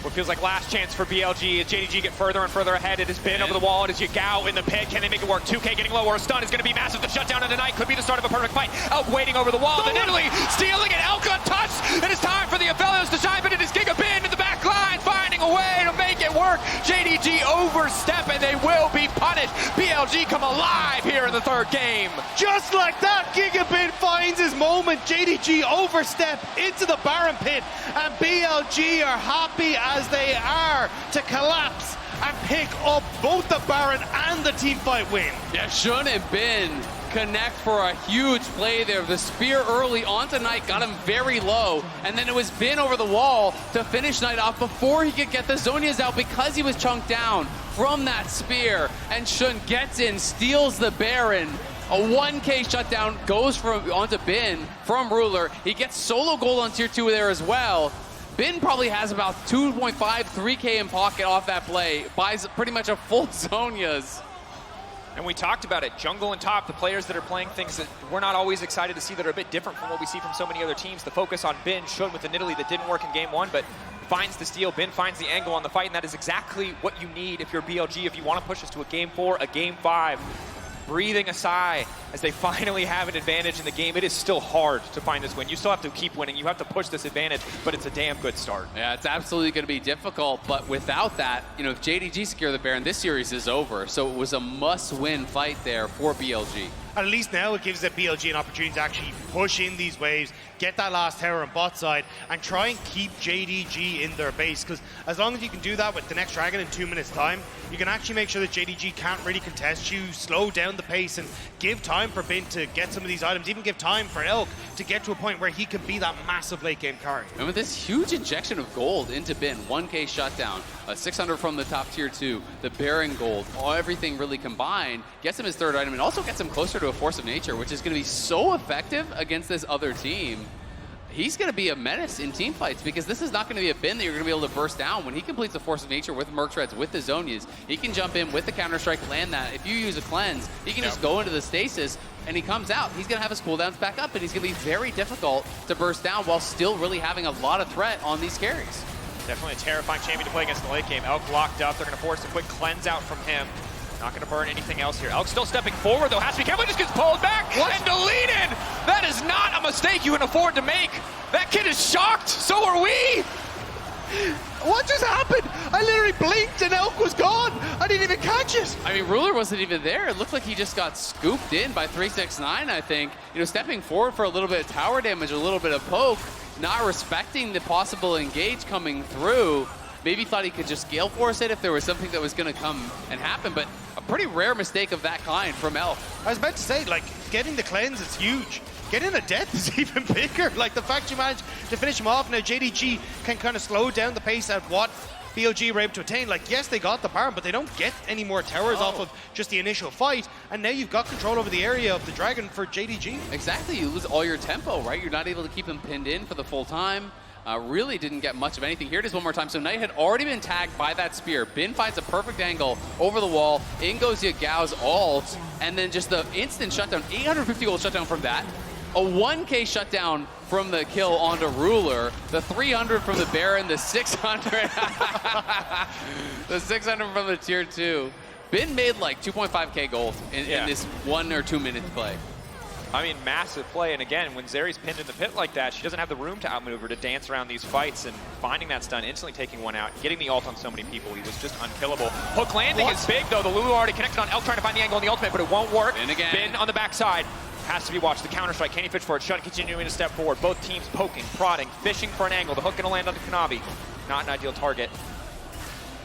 [SPEAKER 1] What feels like last chance for BLG as JDG get further and further ahead. It has been over the wall. It is Yagao in the pit. Can they make it work? 2K getting lower. A stun is going to be massive. The shutdown of the night could be the start of a perfect fight. Elk waiting over the wall. Then Italy stealing it. Elk untouched. It is time for the Aphelios to shine, but it is Giga Ben in the back line finding a way to make it work. JDG overstep, and they will be punished. BLG come alive here in the third game.
[SPEAKER 3] Just like that, Giga Ben finds his moment. JDG overstep into the Baron pit, and BLG are happy as they are to collapse and pick up both the Baron and the teamfight win.
[SPEAKER 2] Yeah, Shun and Ben connect for a huge play there. The spear early onto Knight got him very low, and then it was Ben over the wall to finish Knight off before he could get the Zhonya's out because he was chunked down from that spear. And Shun gets in, steals the Baron. A 1K shutdown goes onto Ben from Ruler. He gets solo gold on tier 2 there as well. Ben probably has about 2.5, 3K in pocket off that play. Buys pretty much a full Zhonya's.
[SPEAKER 1] And we talked about it, jungle and top, the players that are playing things that we're not always excited to see that are a bit different from what we see from so many other teams. The focus on Ben showed with the Nidalee that didn't work in game 1, but finds the steal, Ben finds the angle on the fight, and that is exactly what you need if you're BLG, if you want to push us to a game 4, a game 5. Breathing a sigh as they finally have an advantage in the game. It is still hard to find this win. You still have to keep winning. You have to push this advantage, but it's a damn good start.
[SPEAKER 2] Yeah, it's absolutely going to be difficult, but without that, you know, if JDG secure the Baron, this series is over. So it was a must-win fight there for BLG.
[SPEAKER 3] And at least now it gives the BLG an opportunity to actually push in these waves, get that last tower on bot side, and try and keep JDG in their base. Because as long as you can do that with the next Dragon in 2 minutes' time, you can actually make sure that JDG can't really contest you, slow down the pace, and give time for Ben to get some of these items, even give time for Elk to get to a point where he can be that massive late game carry.
[SPEAKER 2] And with this huge injection of gold into Ben, 1K shutdown, a 600 from the top tier 2, the Baron gold, everything really combined, gets him his third item, and also gets him closer to a Force of Nature, which is going to be so effective against this other team. He's going to be a menace in team fights because this is not going to be a bin that you're going to be able to burst down. When he completes the Force of Nature with Merc Treads, with the Zhonya's, he can jump in with the Counter-Strike, land that. If you use a cleanse, he can just go into the stasis, and he comes out. He's going to have his cooldowns back up, and he's going to be very difficult to burst down while still really having a lot of threat on these carries.
[SPEAKER 1] Definitely a terrifying champion to play against in the late game. Elk locked up. They're going to force a quick cleanse out from him. Not going to burn anything else here. Elk still stepping forward, though. Has to be careful. Just gets pulled back and deleted. That is not a mistake you can afford to make. That kid is shocked. So are we.
[SPEAKER 3] What just happened? I literally blinked and Elk was gone. I didn't even catch it.
[SPEAKER 2] I mean, Ruler wasn't even there. It looked like he just got scooped in by 369, I think. You know, stepping forward for a little bit of tower damage, a little bit of poke, not respecting the possible engage coming through. Maybe thought he could just Gale Force it if there was something that was going to come and happen, but a pretty rare mistake of that kind from Elk.
[SPEAKER 3] I was about to say, like, getting the cleanse is huge. getting a death is even bigger. Like the fact you managed to finish him off. Now JDG can kind of slow down the pace at what BLG were able to attain. Like, yes, they got the Baron, but they don't get any more towers off of just the initial fight. And now you've got control over the area of the Dragon for JDG.
[SPEAKER 2] Exactly, you lose all your tempo, right? You're not able to keep him pinned in for the full time. Really didn't get much of anything. Here it is one more time. So Knight had already been tagged by that spear. Bin finds a perfect angle over the wall. In goes Yagao's ult. And then just the instant shutdown. 850 gold shutdown from that. A 1K shutdown from the kill onto Ruler. The 300 from the Baron. The 600. The 600 from the tier 2. Bin made like 2.5K gold in this 1 or 2 minute play.
[SPEAKER 1] I mean, massive play, and again, when Zeri's pinned in the pit like that, she doesn't have the room to outmaneuver, to dance around these fights, and finding that stun, instantly taking one out, getting the ult on so many people, he was just unkillable. Hook landing is big, though. The Lulu already connected on Elk, trying to find the angle on the ultimate, but it won't work.
[SPEAKER 2] And again.
[SPEAKER 1] Bin on the backside. Has to be watched. The counter-strike. Can he fish for it? Shun continuing to step forward. Both teams poking, prodding, fishing for an angle. The hook going to land on the Kanavi. Not an ideal target.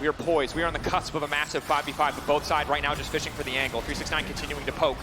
[SPEAKER 1] We are poised. We are on the cusp of a massive 5v5, but both sides right now just fishing for the angle. 369 continuing to poke.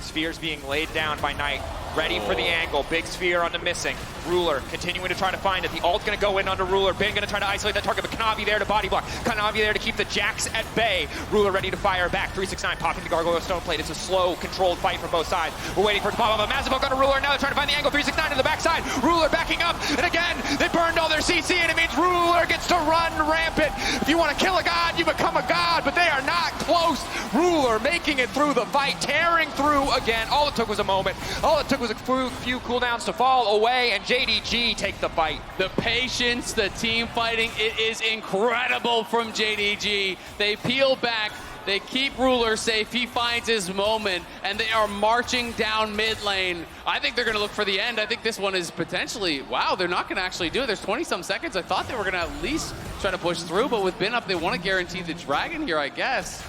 [SPEAKER 1] Spheres being laid down by Knight. Ready for the angle. Big sphere on the missing. Ruler continuing to try to find it. The ult's going to go in under Ruler. Ben going to try to isolate that target, but Kanavi there to body block. Kanavi there to keep the Jacks at bay. Ruler ready to fire back. 369 popping the Gargoyle Stone Plate. It's a slow, controlled fight from both sides. We're waiting for it to pop up. A massive hook on a Ruler. Now they're trying to find the angle. 369 to the backside. Ruler backing up. And again, they burned all their CC, and it means Ruler gets to run rampant. If you want to kill a god, you become a god, but they are not close. Ruler making it through the fight, tearing through again. All it took was a moment. All it took was a few cooldowns to fall away, and JDG take the fight.
[SPEAKER 2] The patience, the team fighting, it is incredible from JDG. They peel back. They keep Ruler safe. He finds his moment, and they are marching down mid lane. I think they're going to look for the end. I think this one is potentially, wow, they're not going to actually do it. There's 20-some seconds. I thought they were going to at least try to push through, but with Bin up, they want to guarantee the Dragon here, I guess.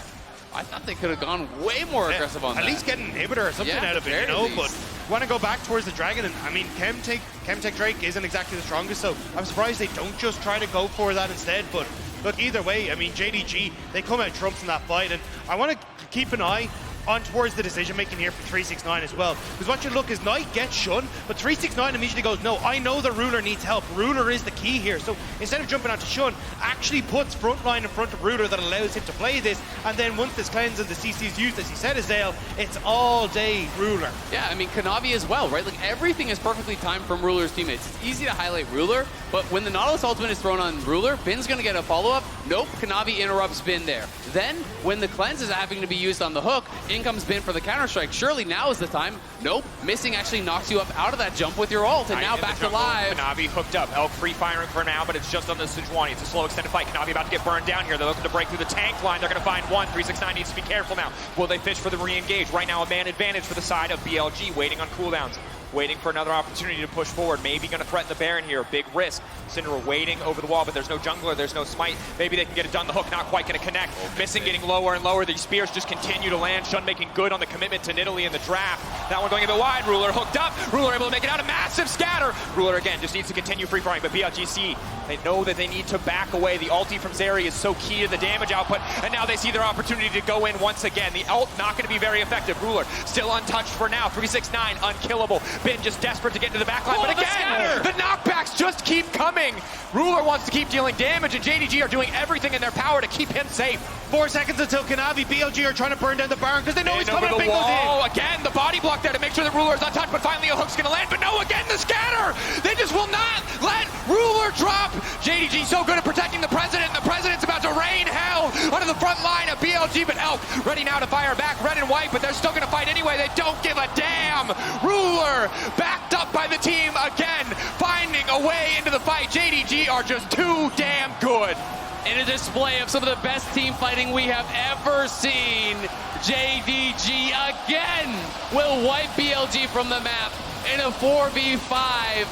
[SPEAKER 2] I thought they could have gone way more aggressive on that.
[SPEAKER 3] At least get an inhibitor or something out of it, you know, but want to go back towards the Dragon, and I mean, Chemtech Drake isn't exactly the strongest, so I'm surprised they don't just try to go for that instead, but look, either way, I mean, JDG, they come out trumps in that fight, and I want to keep an eye on towards the decision-making here for 369 as well. Because what you look is Knight gets Shun, but 369 immediately goes, no, I know the Ruler needs help. Ruler is the key here. So instead of jumping onto Shun, actually puts Frontline in front of Ruler that allows him to play this. And then once this cleanse and the CC is used, as you said, Azale, it's all day Ruler.
[SPEAKER 2] Yeah, I mean, Kanavi as well, right? Like, everything is perfectly timed from Ruler's teammates. It's easy to highlight Ruler, but when the Nautilus ultimate is thrown on Ruler, Bin's going to get a follow-up. Nope, Kanavi interrupts Bin there. Then, when the cleanse is having to be used on the hook, in comes Bin for the counter-strike. Surely now is the time. Nope, missing actually knocks you up out of that jump with your ult, and now back to live.
[SPEAKER 1] Kanavi hooked up. Elk free firing for now, but it's just on the Sejuani. It's a slow extended fight. Kanavi about to get burned down here. They're looking to break through the tank line. They're going to find one. 369 needs to be careful now. Will they fish for the re-engage? Right now, a man advantage for the side of BLG, waiting on cooldowns. Waiting for another opportunity to push forward. Maybe going to threaten the Baron here. Big risk. Syndra waiting over the wall, but there's no jungler. There's no smite. Maybe they can get it done. The hook not quite going to connect. Missing getting lower and lower. These spears just continue to land. Shun making good on the commitment to Nidalee in the draft. That one going a bit wide. Ruler hooked up. Ruler able to make it out. A massive scatter. Ruler again just needs to continue free firing, but BLGC, they know that they need to back away. The ulti from Zeri is so key to the damage output, and now they see their opportunity to go in once again. The ult not going to be very effective. Ruler still untouched for now. 369 unkillable. Bin just desperate to get to the back line, but again, the knockbacks just keep coming. Ruler wants to keep dealing damage, and JDG are doing everything in their power to keep him safe.
[SPEAKER 3] 4 seconds until Kanavi. BLG are trying to burn down the Baron because they know he's coming.
[SPEAKER 1] Over the wall. Again, the body block there to make sure that Ruler is untouched, but finally a hook's going to land. But no, again, the scatter. They just will not let Ruler drop. JDG so good at protecting the President, and the President's about to rain hell onto the front line of BLG, but Elk ready now to fire back. Red and white, but they're still going to fight anyway. They don't give a damn. Ruler backed up by the team again, finding a way into the fight. JDG are just too damn good.
[SPEAKER 2] In a display of some of the best team fighting we have ever seen, JDG again will wipe BLG from the map in a 4v5.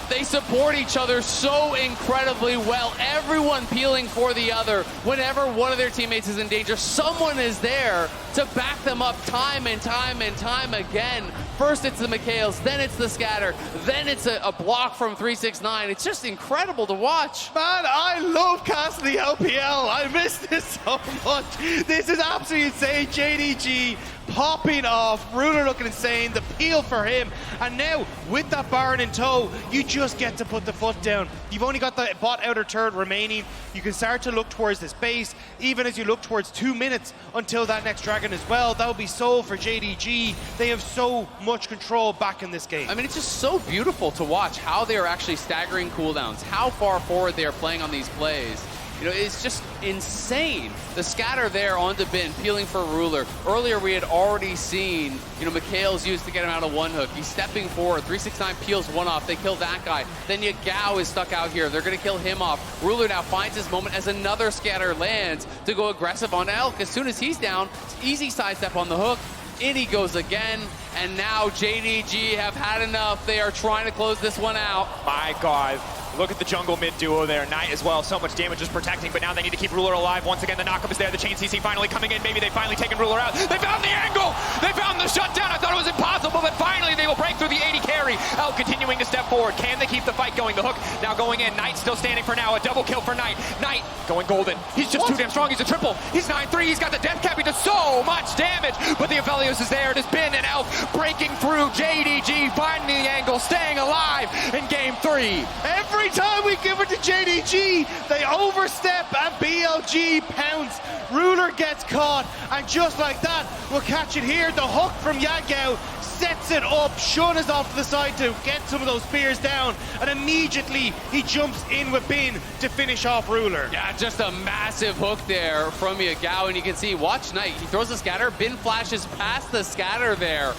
[SPEAKER 2] They support each other so incredibly well. Everyone peeling for the other. Whenever one of their teammates is in danger, someone is there. to back them up time and time and time again. First it's the McHales, then it's the scatter, then it's a block from 369. It's just incredible to watch.
[SPEAKER 3] Man, I love casting the LPL. I miss this so much. This is absolutely insane. JDG popping off, Ruler looking insane, the peel for him, and now with that Baron in tow, you just get to put the foot down. You've only got the bot outer turret remaining. You can start to look towards this base, even as you look towards 2 minutes until that next dragon as well. That will be soul for JDG. They have so much control back in this game.
[SPEAKER 2] I mean, it's just so beautiful to watch how they are actually staggering cooldowns, how far forward they are playing on these plays. You know, it's just insane. The scatter there onto Bin, peeling for Ruler. Earlier, we had already seen, you know, McHale's used to get him out of one hook. He's stepping forward. 369 peels one off. They kill that guy. Then Yagao is stuck out here. They're going to kill him off. Ruler now finds his moment as another scatter lands to go aggressive on Elk. As soon as he's down, easy sidestep on the hook. In he goes again, and now JDG have had enough. They are trying to close this one out.
[SPEAKER 1] My God. Look at the jungle mid duo there. Knight as well, so much damage is protecting, but now they need to keep Ruler alive. Once again, the knockup is there. The chain CC finally coming in. Maybe they've finally taken Ruler out. They found the angle! They found the shutdown! I thought it was impossible, but finally they will break through the 80 carry. Elk continuing to step forward. Can they keep the fight going? The hook now going in. Knight still standing for now. A double kill for Knight. Knight going golden. He's just too damn strong. He's a triple. He's 9-3. He's got the death cap. He does so much damage, but the Aphelios is there. It has been an Elk breaking through. JDG finding the angle, staying alive in game 3.
[SPEAKER 3] Every time we give it to JDG, they overstep and BLG pounce. Ruler gets caught, and just like that, we'll catch it here. The hook from Yagao sets it up. Shun is off to the side to get some of those spears down, and immediately he jumps in with Bin to finish off Ruler.
[SPEAKER 2] Yeah, just a massive hook there from Yagao, and you can see, watch Knight. He throws a scatter, Bin flashes past the scatter there.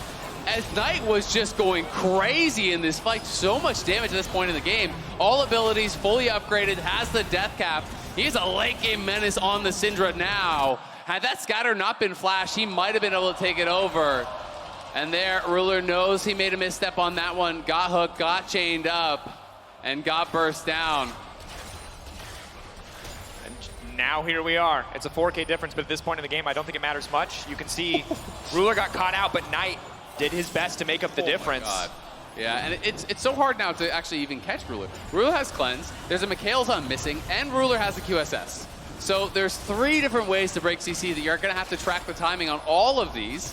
[SPEAKER 2] As Knight was just going crazy in this fight, so much damage at this point in the game. All abilities fully upgraded, has the death cap. He's a late game menace on the Syndra now. Had that scatter not been flashed, he might have been able to take it over. And there, Ruler knows he made a misstep on that one, got hooked, got chained up, and got burst down.
[SPEAKER 1] And now here we are. It's a 4K difference, but at this point in the game, I don't think it matters much. You can see Ruler got caught out, but Knight did his best to make up the difference.
[SPEAKER 2] My God. Yeah, and it's so hard now to actually even catch Ruler. Ruler has Cleanse, there's a McHale's on missing, and Ruler has the QSS. So there's 3 different ways to break CC that you're gonna have to track the timing on all of these.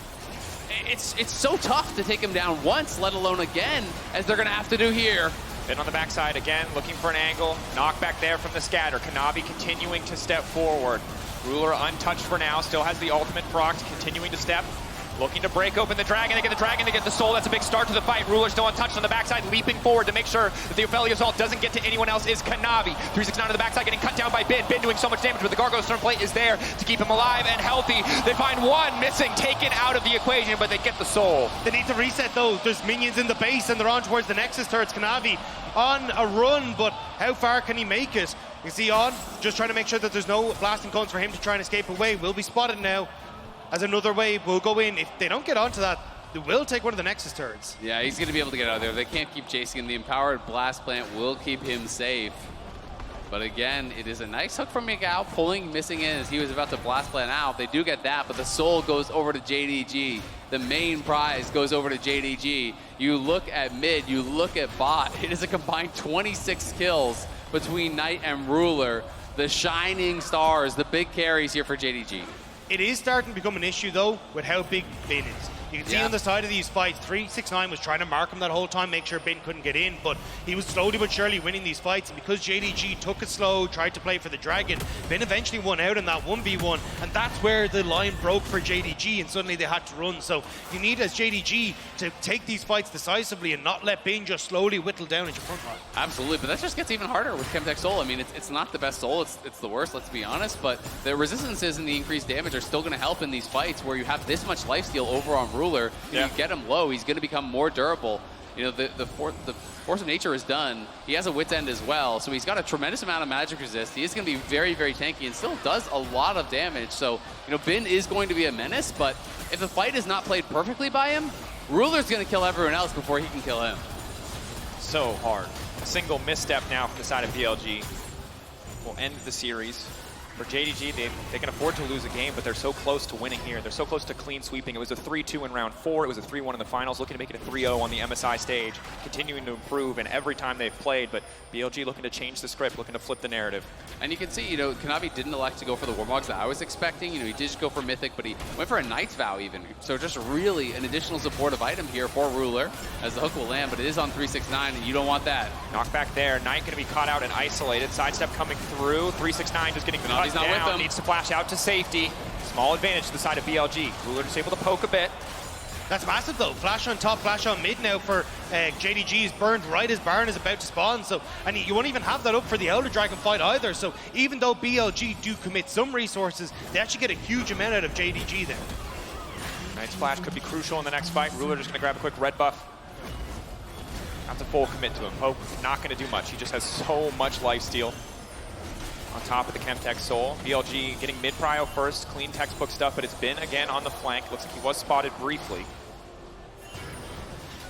[SPEAKER 2] It's so tough to take him down once, let alone again, as they're gonna have to do here.
[SPEAKER 1] Bin on the backside again, looking for an angle. Knockback there from the scatter. Kanavi continuing to step forward. Ruler untouched for now, still has the ultimate procs, continuing to step. Looking to break open the dragon. They get the dragon, they get the soul. That's a big start to the fight. Ruler still untouched on the backside, leaping forward to make sure that the Aphelios ult doesn't get to anyone else is Kanavi. 369 on the backside, getting cut down by Bin. Bin doing so much damage, but the Gargoyle Storm Plate is there to keep him alive and healthy. They find one missing, taken out of the equation, but they get the soul.
[SPEAKER 3] They need to reset those. There's minions in the base, and they're on towards the Nexus turrets. Kanavi on a run, but how far can he make it? You see on, just trying to make sure that there's no blasting cones for him to try and escape away. Will be spotted now as another wave will go in. If they don't get onto that, they will take one of the Nexus turrets.
[SPEAKER 2] Yeah, he's going to be able to get out of there. They can't keep chasing him. The Empowered Blast Plant will keep him safe. But again, it is a nice hook from Yagao, pulling, missing in as he was about to Blast Plant out. They do get that, but the soul goes over to JDG. The main prize goes over to JDG. You look at mid, you look at bot. It is a combined 26 kills between Knight and Ruler. The shining stars, the big carries here for JDG.
[SPEAKER 3] It is starting to become an issue, though, with how big Bin is. You can see on the side of these fights, 369 was trying to mark him that whole time, make sure Bin couldn't get in, but he was slowly but surely winning these fights, and because JDG took it slow, tried to play for the Dragon, Bin eventually won out in that 1v1, and that's where the line broke for JDG, and suddenly they had to run. So you need, as JDG, to take these fights decisively and not let Bin just slowly whittle down at your front line.
[SPEAKER 2] Absolutely, but that just gets even harder with Chemtech Soul. I mean, it's not the best Soul, it's the worst, let's be honest, but the resistances and the increased damage are still going to help in these fights where you have this much lifesteal over on Ruler. You get him low, he's going to become more durable. You know, the Force of Nature is done. He has a Wit's End as well, so he's got a tremendous amount of magic resist. He is going to be very, very tanky and still does a lot of damage. So, you know, Bin is going to be a menace, but if the fight is not played perfectly by him, Ruler's going to kill everyone else before he can kill him.
[SPEAKER 1] So hard. A single misstep now from the side of BLG will end the series. For JDG, they can afford to lose a game, but they're so close to winning here. They're so close to clean sweeping. It was a 3-2 in round 4. It was a 3-1 in the finals, looking to make it a 3-0 on the MSI stage, continuing to improve in every time they've played, but BLG looking to change the script, looking to flip the narrative.
[SPEAKER 2] And you can see, Kanavi didn't elect to go for the Warmogs that I was expecting. He did just go for Mythic, but he went for a Knight's Vow even. So just really an additional supportive item here for Ruler, as the hook will land, but it is on 369, and you don't want that.
[SPEAKER 1] Knockback there. Knight going to be caught out and isolated. Sidestep coming through. 369 just getting cut
[SPEAKER 2] not
[SPEAKER 1] down.
[SPEAKER 2] with them.
[SPEAKER 1] Needs to flash out to safety. Small advantage to the side of BLG. Ruler just able to poke a bit.
[SPEAKER 3] That's massive though. Flash on top, flash on mid now for JDG. He's burned right as Baron is about to spawn. So, and you won't even have that up for the Elder Dragon fight either. So even though BLG do commit some resources, they actually get a huge amount out of JDG there.
[SPEAKER 1] Knight's flash could be crucial in the next fight. Ruler just going to grab a quick red buff. Not to full commit to him. Poke not going to do much. He just has so much lifesteal. On top of the Chemtech Soul. BLG getting mid-prio first, clean textbook stuff, but it's been again on the flank. Looks like he was spotted briefly.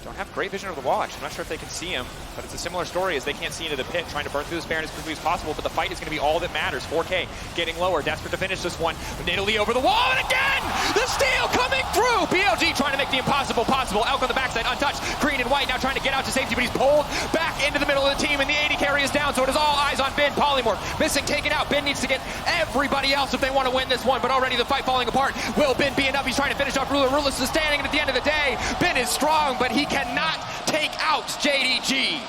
[SPEAKER 1] Don't have great vision of the watch. I'm not sure if they can see him, but it's a similar story as they can't see into the pit, trying to burn through this Baron as quickly as possible, but the fight is going to be all that matters. 4K getting lower, desperate to finish this one. Italy over the wall, and again, the steal coming through. BLG trying to make the impossible possible. Elk on the backside, untouched. Green and white now trying to get out to safety, but he's pulled back into the middle of the team, and the AD carry is down, so it is all eyes on Ben. Polymorph missing, taken out. Ben needs to get everybody else if they want to win this one, but already the fight falling apart. Will Ben be enough? He's trying to finish off Ruler. Ruler's still standing, and at the end of the day, Ben is strong, but he cannot take out JDG.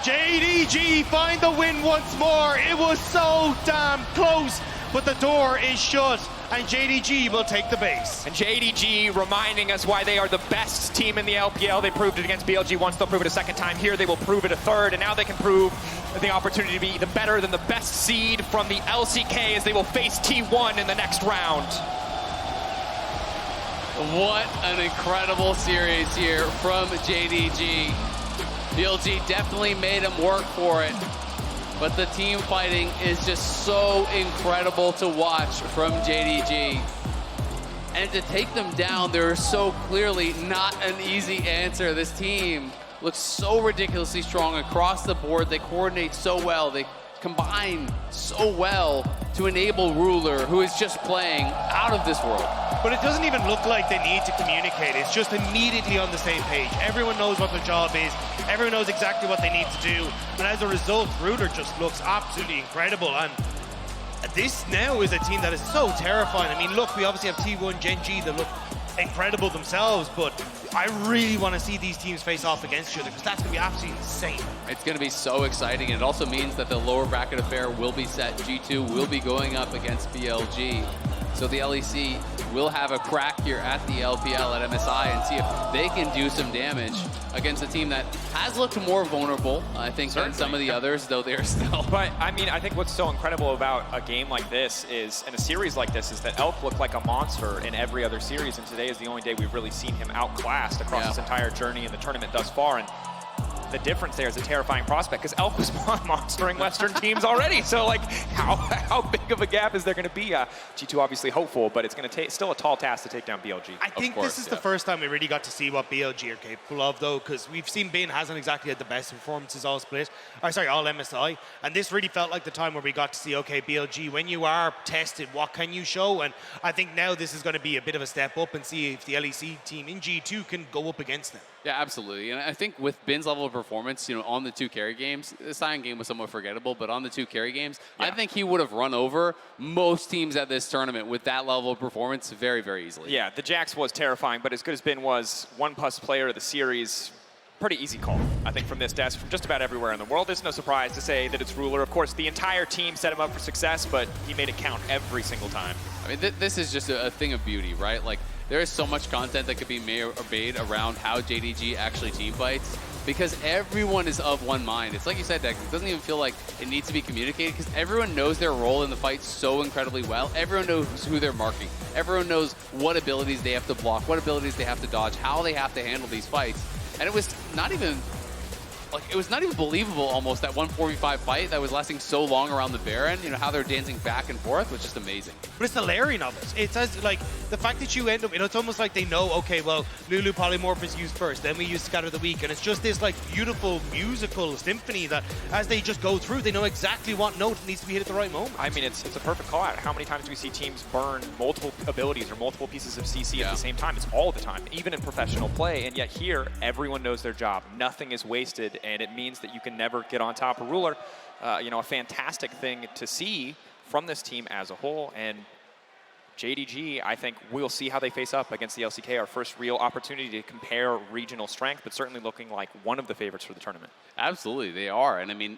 [SPEAKER 3] JDG find the win once more. It was so damn close, but the door is shut, and JDG will take the base.
[SPEAKER 1] And JDG reminding us why they are the best team in the LPL. They proved it against BLG once, they'll prove it a second time. Here they will prove it a third, and now they can prove the opportunity to be the better than the best seed from the LCK as they will face T1 in the next round.
[SPEAKER 2] What an incredible series here from JDG. BLG definitely made him work for it, but the team fighting is just so incredible to watch from JDG. And to take them down, they're so clearly not an easy answer. This team looks so ridiculously strong across the board. They coordinate so well. They combine so well to enable Ruler, who is just playing out of this world.
[SPEAKER 3] But it doesn't even look like they need to communicate. It's just immediately on the same page. Everyone knows what their job is. Everyone knows exactly what they need to do. And as a result, Ruler just looks absolutely incredible. And this now is a team that is so terrifying. I mean, look, we obviously have T1, Gen G that look incredible themselves, but I really want to see these teams face off against each other because that's going to be absolutely insane.
[SPEAKER 2] It's going to be so exciting, and it also means that the lower bracket affair will be set. G2 will be going up against BLG. So the LEC will have a crack here at the LPL at MSI and see if they can do some damage against a team that has looked more vulnerable, I think, than some of the others, though they're still.
[SPEAKER 1] But, I mean, I think what's so incredible about a game like this is, in a series like this, is that Elk looked like a monster in every other series, and today is the only day we've really seen him outclassed across this entire journey in the tournament thus far. And the difference there is a terrifying prospect because Elk was monstering Western teams already. So, like, how big of a gap is there going to be? G2 obviously hopeful, but it's going to take still a tall task to take down BLG.
[SPEAKER 3] I think this is the first time we really got to see what BLG are capable of, though, because we've seen Ben hasn't exactly had the best performances all split, or sorry, all MSI, and this really felt like the time where we got to see, okay, BLG, when you are tested, what can you show? And I think now this is going to be a bit of a step up and see if the LEC team in G2 can go up against them.
[SPEAKER 2] Yeah, absolutely. And I think with Ben's level of performance, on the 2 carry games, the Sion game was somewhat forgettable, but on the 2 carry games, I think he would have run over most teams at this tournament with that level of performance very, very easily.
[SPEAKER 1] Yeah, the Jax was terrifying, but as good as Ben was, 1+ player of the series, pretty easy call, I think, from this desk, from just about everywhere in the world. It's no surprise to say that it's Ruler. Of course, the entire team set him up for success, but he made it count every single time.
[SPEAKER 2] I mean, this is just a thing of beauty, right? Like, there is so much content that could be made around how JDG actually team fights because everyone is of one mind. It's like you said, Dex, it doesn't even feel like it needs to be communicated because everyone knows their role in the fight so incredibly well. Everyone knows who they're marking. Everyone knows what abilities they have to block, what abilities they have to dodge, how they have to handle these fights. And it was not even like it was not even believable almost that 145 fight that was lasting so long around the Baron. You know how they're dancing back and forth was just amazing.
[SPEAKER 3] But it's the layering of it. It's as like the fact that you end up, it's almost like they know, okay, well, Lulu Polymorph is used first, then we use Scatter the Weak, and it's just this like beautiful musical symphony that as they just go through, they know exactly what note needs to be hit at the right moment.
[SPEAKER 1] I mean, it's a perfect call out. How many times do we see teams burn multiple abilities or multiple pieces of CC at the same time? It's all the time, even in professional play, and yet here, everyone knows their job. Nothing is wasted, and it means that you can never get on top of Ruler. You know, a fantastic thing to see from this team as a whole, and JDG, I think we'll see how they face up against the LCK, our first real opportunity to compare regional strength, but certainly looking like one of the favorites for the tournament.
[SPEAKER 2] Absolutely, they are, and I mean,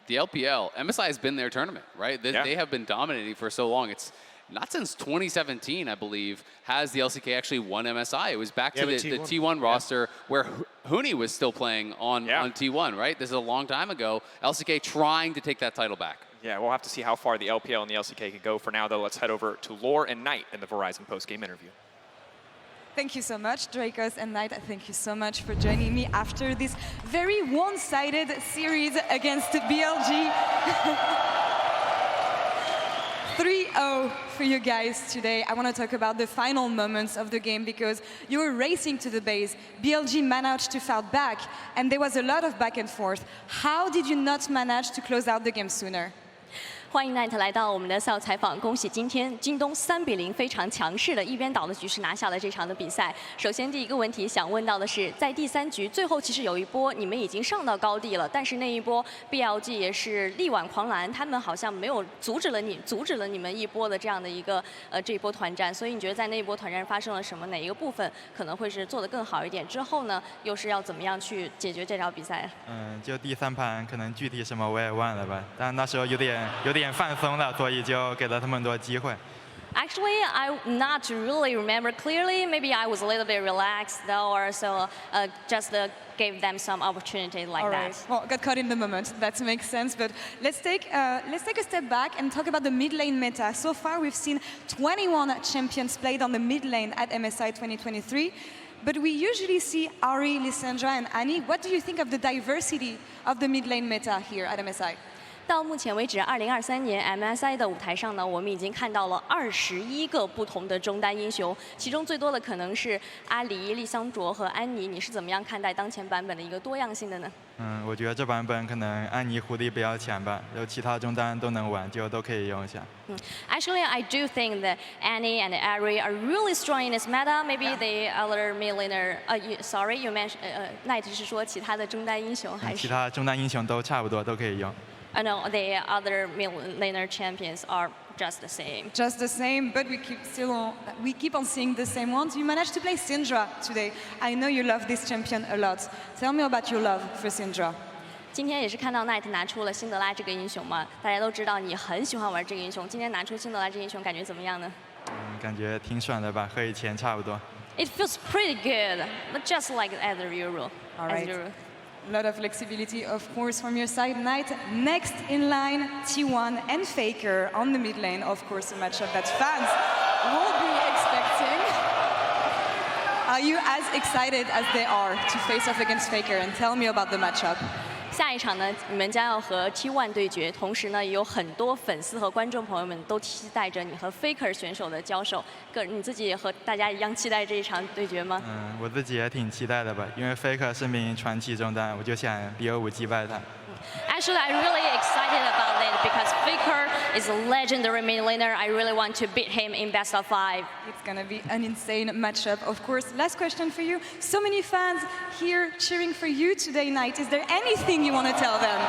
[SPEAKER 2] the LPL, MSI has been their tournament, right? They have been dominating for so long. It's not since 2017, I believe, has the LCK actually won MSI. It was back to the T1 roster where Huni was still playing on T1, right? This is a long time ago. LCK trying to take that title back.
[SPEAKER 1] Yeah, we'll have to see how far the LPL and the LCK can go. For now, though, let's head over to Lore and Knight in the Verizon post-game interview.
[SPEAKER 4] Thank you so much, Dracos and Knight. Thank you so much for joining me after this very one-sided series against BLG. 3-0 for you guys today. I want to talk about the final moments of the game because you were racing to the base. BLG managed to fight back, and there was a lot of back and forth. How did you not manage to close out the game sooner?
[SPEAKER 5] 欢迎 Knight 来到我们的赛后采访，恭喜今天京东3-0非常强势的一边倒的局势拿下了这场的比赛。首先第一个问题想问到的是，在第3局最后其实有一波你们已经上到高地了，但是那一波 BLG 也是力挽狂澜，他们好像没有阻止了你们一波的这样的一个这一波团战，所以你觉得在那一波团战发生了什么？哪一个部分可能会是做得更好一点？之后呢，又是要怎么样去解决这条比赛？
[SPEAKER 6] 就第3盘可能具体什么我也忘了吧，但那时候有点放松了，所以就给了他们很多机会。
[SPEAKER 5] Actually, I not really remember clearly. Maybe I was a little bit relaxed though, or so just gave them some opportunity like that.
[SPEAKER 4] Well, got caught in the moment. That makes sense. But let's take a step back and talk about the mid lane meta. So far, we've seen 21 champions played on the mid lane at MSI 2023. But we usually see Ari, Lissandra, and Annie. What do you think of the diversity of the mid lane meta here at MSI?
[SPEAKER 5] 到目前为止，2023年 MSI 的舞台上呢，我们已经看到了21个不同的中单英雄，其中最多的可能是阿离、丽香卓和安妮。你是怎么样看待当前版本的一个多样性的呢？
[SPEAKER 6] 我觉得这版本可能安妮狐狸比较强吧，然后其他中单都能玩，就都可以用一下。
[SPEAKER 5] Actually, I do think that Annie and Ari are really strong in this meta. Maybe the other mid laner. Sorry, you mentioned Knight 是说其他的中单英雄还是？
[SPEAKER 6] 其他中单英雄都差不多，都可以用。
[SPEAKER 5] No, the other mid laner champions are just the same.
[SPEAKER 4] Just the same, but we keep on seeing the same ones. You managed to play Syndra today. I know you love this champion a lot. Tell me about your love for Syndra.
[SPEAKER 5] 今天也是看到 Knight 拿出了辛德拉这个英雄嘛，大家都知道你很喜欢玩这个英雄。今天拿出辛德拉这个英雄，感觉怎么样呢？
[SPEAKER 6] 感觉挺爽的吧，和以前差不多。
[SPEAKER 5] It feels pretty good, but just like as usual.
[SPEAKER 4] All right. A lot of flexibility, of course, from your side. Knight, next in line, T1 and FLICKR on the mid lane. Of course, a matchup that fans will be expecting. Are you as excited as they are to face off against FLICKR? And tell me about the matchup.
[SPEAKER 5] 下一场呢，你们将要和 T1 对决，同时呢，也有很多粉丝和观众朋友们都期待着你和 FLICKR 选手的交手。你自己也和大家一样期待这一场对决吗？
[SPEAKER 6] 我自己也挺期待的吧，因为 FLICKR 是名传奇中单，我就想1-5击败他。
[SPEAKER 5] Actually, I'm really excited about it because FLICKR is a legendary mid laner. I really want to beat him in best of 5.
[SPEAKER 4] It's gonna be an insane matchup, of course. Last question for you. So many fans here cheering for you today, Knight. Is there anything you want to tell them?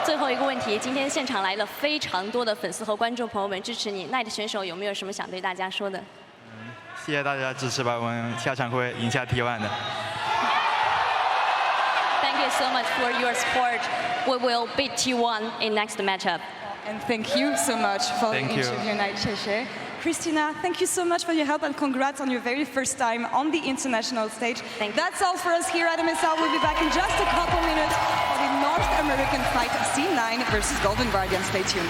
[SPEAKER 5] 最后一个问题，今天现场来了非常多的粉丝和观众朋友们支持你。Knight 选手有没有什么想对大家说的？
[SPEAKER 6] 谢谢大家支持吧，我们下场会赢下 T1 的。
[SPEAKER 5] Thank you so much for your support. We will beat T1 in next matchup.
[SPEAKER 4] And thank you so much for the interview, Knight. Christina, thank you so much for your help and congrats on your very first time on the international stage. That's all for us here at MSI. We'll be back in just a couple minutes for the North American fight C9 versus Golden Guardian. Stay tuned.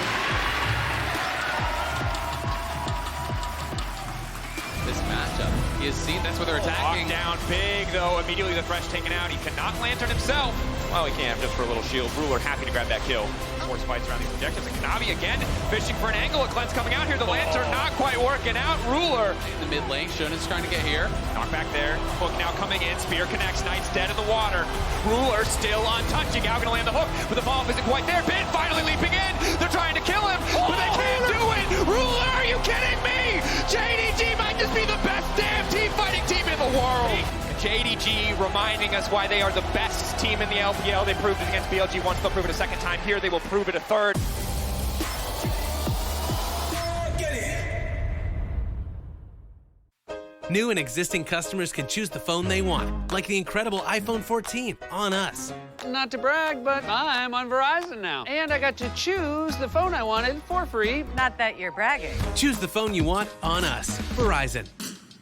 [SPEAKER 2] This matchup He has seen that's where they're attacking.
[SPEAKER 1] Down big, though. Immediately the Thresh taken out. He cannot lantern himself. Well, he can, just for a little shield. Ruler happy to grab that kill. More fights around these objectives. And Kanavi again, fishing for an angle. A cleanse coming out here. The lantern not quite working out. Ruler.
[SPEAKER 2] In the mid lane, Shun is trying to get here.
[SPEAKER 1] Knockback there. Hook now coming in. Spear connects. Knight's dead in the water. Ruler still untouched. Yao gonna land the hook, but the follow-up isn't quite there. Bin finally leaping in. They're trying to kill him, but they can't do it. Ruler, are you kidding me? JDG might just be the best damn team fighting team in the world. JDG reminding us why they are the best team in the LPL. They proved it against BLG once, they'll prove it a second time here. They will prove it a third.
[SPEAKER 7] New and existing customers can choose the phone they want, like the incredible iPhone 14 on us.
[SPEAKER 8] Not to brag, but I'm on Verizon now. And I got to choose the phone I wanted for free.
[SPEAKER 9] Not that you're bragging.
[SPEAKER 7] Choose the phone you want on us. Verizon.